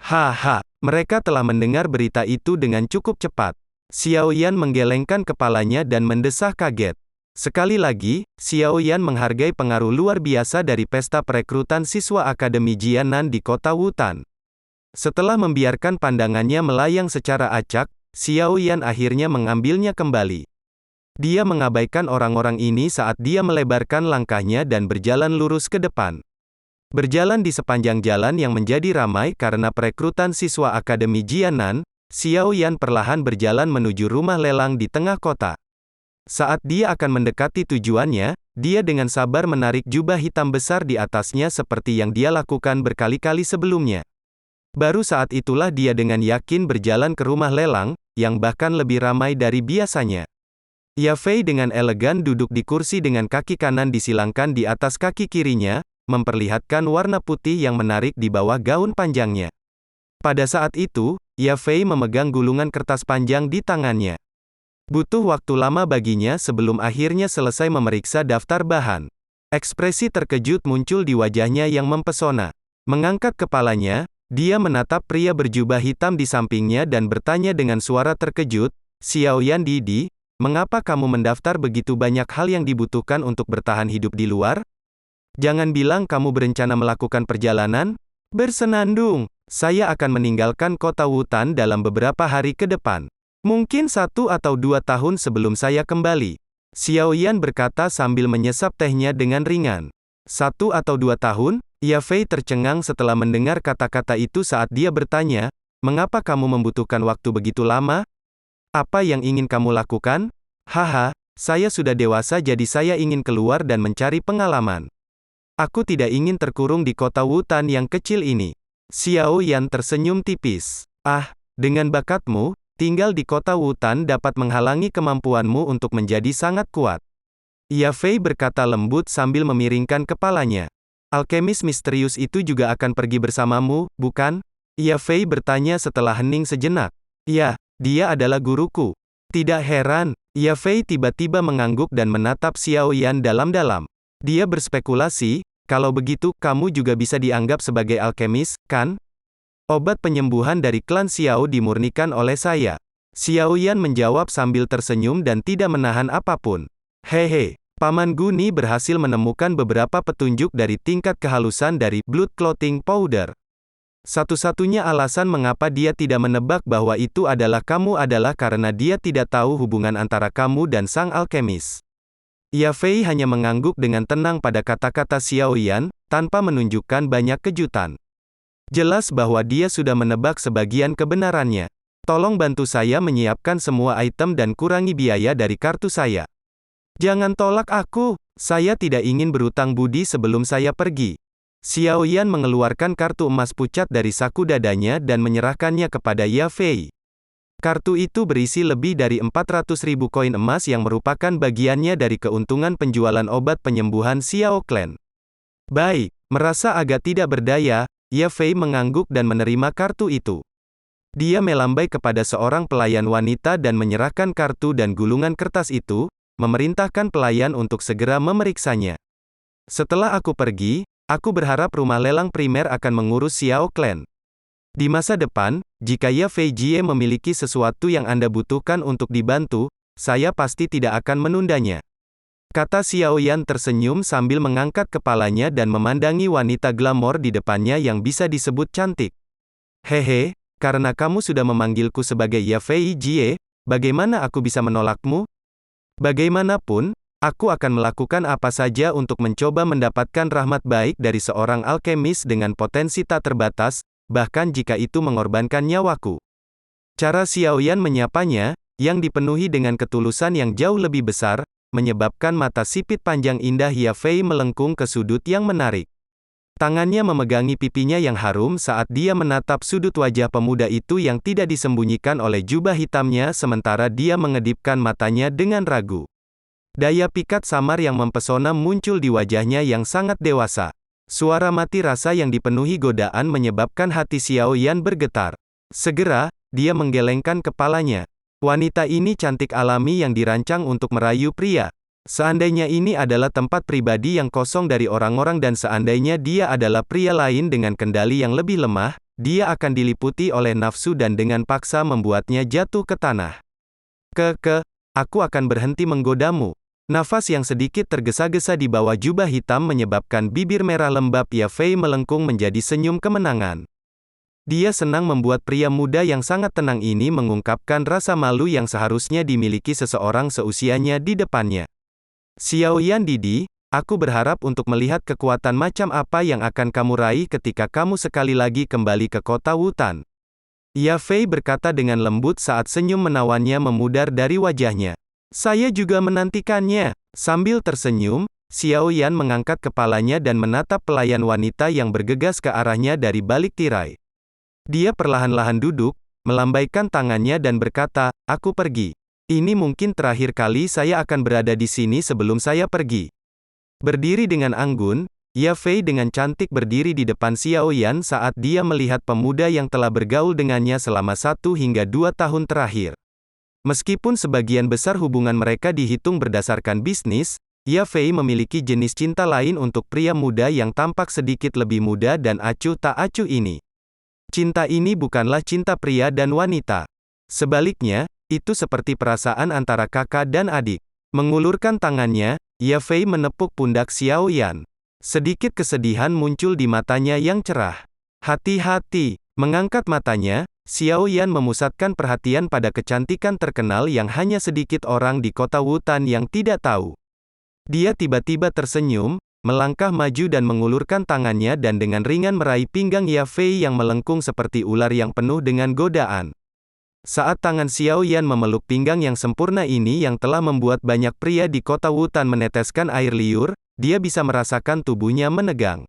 Haha, mereka telah mendengar berita itu dengan cukup cepat. Xiao Yan menggelengkan kepalanya dan mendesah kaget. Sekali lagi, Xiao Yan menghargai pengaruh luar biasa dari pesta perekrutan siswa Akademi Jianan di kota Wutan. Setelah membiarkan pandangannya melayang secara acak, Xiao Yan akhirnya mengambilnya kembali. Dia mengabaikan orang-orang ini saat dia melebarkan langkahnya dan berjalan lurus ke depan. Berjalan di sepanjang jalan yang menjadi ramai karena perekrutan siswa Akademi Jianan, Xiao Yan perlahan berjalan menuju rumah lelang di tengah kota. Saat dia akan mendekati tujuannya, dia dengan sabar menarik jubah hitam besar di atasnya seperti yang dia lakukan berkali-kali sebelumnya. Baru saat itulah dia dengan yakin berjalan ke rumah lelang, yang bahkan lebih ramai dari biasanya. Ya Fei dengan elegan duduk di kursi dengan kaki kanan disilangkan di atas kaki kirinya, memperlihatkan warna putih yang menarik di bawah gaun panjangnya. Pada saat itu, Ya Fei memegang gulungan kertas panjang di tangannya. Butuh waktu lama baginya sebelum akhirnya selesai memeriksa daftar bahan. Ekspresi terkejut muncul di wajahnya yang mempesona. Mengangkat kepalanya, dia menatap pria berjubah hitam di sampingnya dan bertanya dengan suara terkejut, Xiao Yan Didi, mengapa kamu mendaftar begitu banyak hal yang dibutuhkan untuk bertahan hidup di luar? Jangan bilang kamu berencana melakukan perjalanan? Bersenandung, saya akan meninggalkan kota Wutan dalam beberapa hari ke depan. Mungkin 1 atau 2 tahun sebelum saya kembali. Xiao Yan berkata sambil menyesap tehnya dengan ringan. 1 atau 2 tahun? Ya Fei tercengang setelah mendengar kata-kata itu saat dia bertanya, mengapa kamu membutuhkan waktu begitu lama? Apa yang ingin kamu lakukan? Haha, saya sudah dewasa jadi saya ingin keluar dan mencari pengalaman. Aku tidak ingin terkurung di kota Wutan yang kecil ini. Xiao Yan tersenyum tipis. Ah, Dengan bakatmu, tinggal di kota Wutan dapat menghalangi kemampuanmu untuk menjadi sangat kuat. Ye Fei berkata lembut sambil memiringkan kepalanya. Alkemis misterius itu juga akan pergi bersamamu, bukan? Ye Fei bertanya setelah hening sejenak. Ya, dia adalah guruku. Tidak heran, Ye Fei tiba-tiba mengangguk dan menatap Xiao Yan dalam-dalam. Dia berspekulasi, kalau begitu kamu juga bisa dianggap sebagai alkemis, kan? Obat penyembuhan dari klan Xiao dimurnikan oleh saya. Xiao Yan menjawab sambil tersenyum dan tidak menahan apapun. Hehe, Paman Guni berhasil menemukan beberapa petunjuk dari tingkat kehalusan dari Blood Clotting Powder. Satu-satunya alasan mengapa dia tidak menebak bahwa itu adalah kamu adalah karena dia tidak tahu hubungan antara kamu dan sang alkemis. Ye Fei hanya mengangguk dengan tenang pada kata-kata Xiao Yan, tanpa menunjukkan banyak kejutan. Jelas bahwa dia sudah menebak sebagian kebenarannya. Tolong bantu saya menyiapkan semua item dan kurangi biaya dari kartu saya. Jangan tolak aku, saya tidak ingin berutang budi sebelum saya pergi. Xiao Yan mengeluarkan kartu emas pucat dari saku dadanya dan menyerahkannya kepada Ye Fei. Kartu itu berisi lebih dari 400.000 koin emas yang merupakan bagiannya dari keuntungan penjualan obat penyembuhan Xiao Clan. Baik, merasa agak tidak berdaya, Ye Fei mengangguk dan menerima kartu itu. Dia melambai kepada seorang pelayan wanita dan menyerahkan kartu dan gulungan kertas itu, memerintahkan pelayan untuk segera memeriksanya. Setelah aku pergi, aku berharap rumah lelang primer akan mengurus Xiao Clan. Di masa depan, jika Ye Fei Jie memiliki sesuatu yang Anda butuhkan untuk dibantu, saya pasti tidak akan menundanya. Kata Xiao Yan tersenyum sambil mengangkat kepalanya dan memandangi wanita glamor di depannya yang bisa disebut cantik. Hehe, karena kamu sudah memanggilku sebagai Ye Fei Jie, bagaimana aku bisa menolakmu? Bagaimanapun, aku akan melakukan apa saja untuk mencoba mendapatkan rahmat baik dari seorang alkemis dengan potensi tak terbatas, bahkan jika itu mengorbankan nyawaku. Cara Xiao Yan menyapanya, yang dipenuhi dengan ketulusan yang jauh lebih besar, menyebabkan mata sipit panjang indah Ye Fei melengkung ke sudut yang menarik. Tangannya memegangi pipinya yang harum saat dia menatap sudut wajah pemuda itu yang tidak disembunyikan oleh jubah hitamnya sementara dia mengedipkan matanya dengan ragu. Daya pikat samar yang mempesona muncul di wajahnya yang sangat dewasa. Suara mati rasa yang dipenuhi godaan menyebabkan hati Xiao Yan bergetar. Segera, dia menggelengkan kepalanya. Wanita ini cantik alami yang dirancang untuk merayu pria. Seandainya ini adalah tempat pribadi yang kosong dari orang-orang dan seandainya dia adalah pria lain dengan kendali yang lebih lemah, dia akan diliputi oleh nafsu dan dengan paksa membuatnya jatuh ke tanah. Aku akan berhenti menggodamu. Nafas yang sedikit tergesa-gesa di bawah jubah hitam menyebabkan bibir merah lembab Ye Fei melengkung menjadi senyum kemenangan. Dia senang membuat pria muda yang sangat tenang ini mengungkapkan rasa malu yang seharusnya dimiliki seseorang seusianya di depannya. Xiao Yan Didi, aku berharap untuk melihat kekuatan macam apa yang akan kamu raih ketika kamu sekali lagi kembali ke kota Wutan. Ye Fei berkata dengan lembut saat senyum menawannya memudar dari wajahnya. Saya juga menantikannya. Sambil tersenyum, Xiao Yan mengangkat kepalanya dan menatap pelayan wanita yang bergegas ke arahnya dari balik tirai. Dia perlahan-lahan duduk, melambaikan tangannya dan berkata, aku pergi. Ini mungkin terakhir kali saya akan berada di sini sebelum saya pergi. Berdiri dengan anggun, Ye Fei dengan cantik berdiri di depan Xiao Yan saat dia melihat pemuda yang telah bergaul dengannya selama 1 hingga 2 tahun terakhir. Meskipun sebagian besar hubungan mereka dihitung berdasarkan bisnis, Ye Fei memiliki jenis cinta lain untuk pria muda yang tampak sedikit lebih muda dan acuh tak acuh ini. Cinta ini bukanlah cinta pria dan wanita. Sebaliknya, itu seperti perasaan antara kakak dan adik. Mengulurkan tangannya, Ye Fei menepuk pundak Xiao Yan. Sedikit kesedihan muncul di matanya yang cerah. Hati-hati, mengangkat matanya, Xiao Yan memusatkan perhatian pada kecantikan terkenal yang hanya sedikit orang di kota Wutan yang tidak tahu. Dia tiba-tiba tersenyum, melangkah maju dan mengulurkan tangannya dan dengan ringan meraih pinggang Ye Fei yang melengkung seperti ular yang penuh dengan godaan. Saat tangan Xiao Yan memeluk pinggang yang sempurna ini yang telah membuat banyak pria di kota Wutan meneteskan air liur, dia bisa merasakan tubuhnya menegang.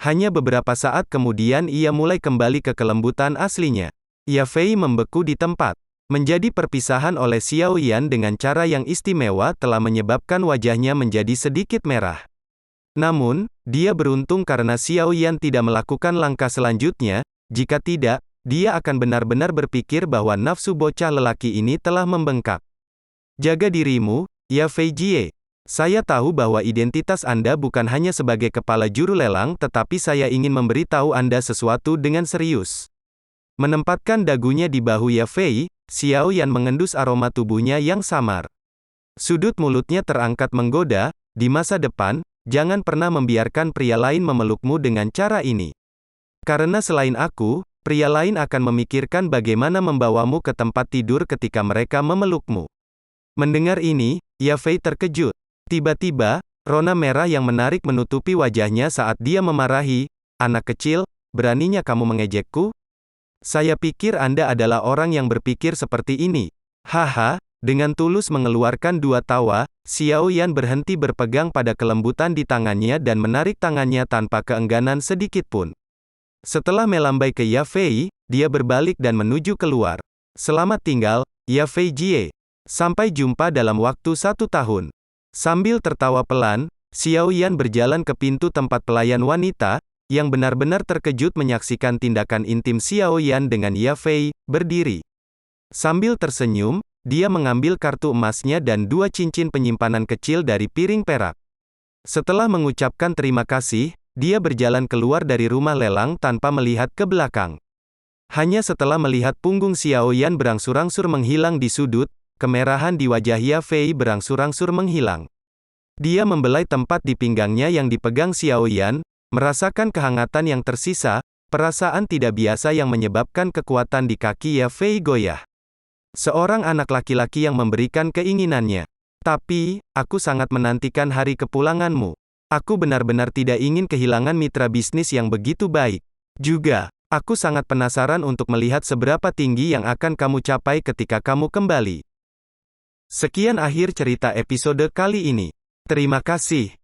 Hanya beberapa saat kemudian ia mulai kembali ke kelembutan aslinya. Ye Fei membeku di tempat. Menjadi perpisahan oleh Xiao Yan dengan cara yang istimewa telah menyebabkan wajahnya menjadi sedikit merah. Namun, dia beruntung karena Xiao Yan tidak melakukan langkah selanjutnya, jika tidak, dia akan benar-benar berpikir bahwa nafsu bocah lelaki ini telah membengkak. Jaga dirimu, Ye Fei Jie. Saya tahu bahwa identitas Anda bukan hanya sebagai kepala juru lelang tetapi saya ingin memberitahu Anda sesuatu dengan serius. Menempatkan dagunya di bahu Ye Fei, Xiao Yan mengendus aroma tubuhnya yang samar. Sudut mulutnya terangkat menggoda, di masa depan, jangan pernah membiarkan pria lain memelukmu dengan cara ini. Karena selain aku, pria lain akan memikirkan bagaimana membawamu ke tempat tidur ketika mereka memelukmu. Mendengar ini, Ye Fei terkejut. Tiba-tiba, rona merah yang menarik menutupi wajahnya saat dia memarahi, "Anak kecil, beraninya kamu mengejekku? Saya pikir Anda adalah orang yang berpikir seperti ini." Haha, dengan tulus mengeluarkan dua tawa, Xiao Yan berhenti berpegang pada kelembutan di tangannya dan menarik tangannya tanpa keengganan sedikit pun. Setelah melambai ke Ye Fei, dia berbalik dan menuju keluar. Selamat tinggal, Ye Fei Jie. Sampai jumpa dalam waktu 1 tahun. Sambil tertawa pelan, Xiao Yan berjalan ke pintu tempat pelayan wanita, yang benar-benar terkejut menyaksikan tindakan intim Xiao Yan dengan Ye Fei, berdiri. Sambil tersenyum, dia mengambil kartu emasnya dan 2 cincin penyimpanan kecil dari piring perak. Setelah mengucapkan terima kasih, dia berjalan keluar dari rumah lelang tanpa melihat ke belakang. Hanya setelah melihat punggung Xiao Yan berangsur-angsur menghilang di sudut, kemerahan di wajah Ye Fei berangsur-angsur menghilang. Dia membelai tempat di pinggangnya yang dipegang Xiao Yan, merasakan kehangatan yang tersisa, perasaan tidak biasa yang menyebabkan kekuatan di kaki Ye Fei goyah. Seorang anak laki-laki yang memberikan keinginannya. Tapi, aku sangat menantikan hari kepulanganmu. Aku benar-benar tidak ingin kehilangan mitra bisnis yang begitu baik. Juga, aku sangat penasaran untuk melihat seberapa tinggi yang akan kamu capai ketika kamu kembali. Sekian akhir cerita episode kali ini. Terima kasih.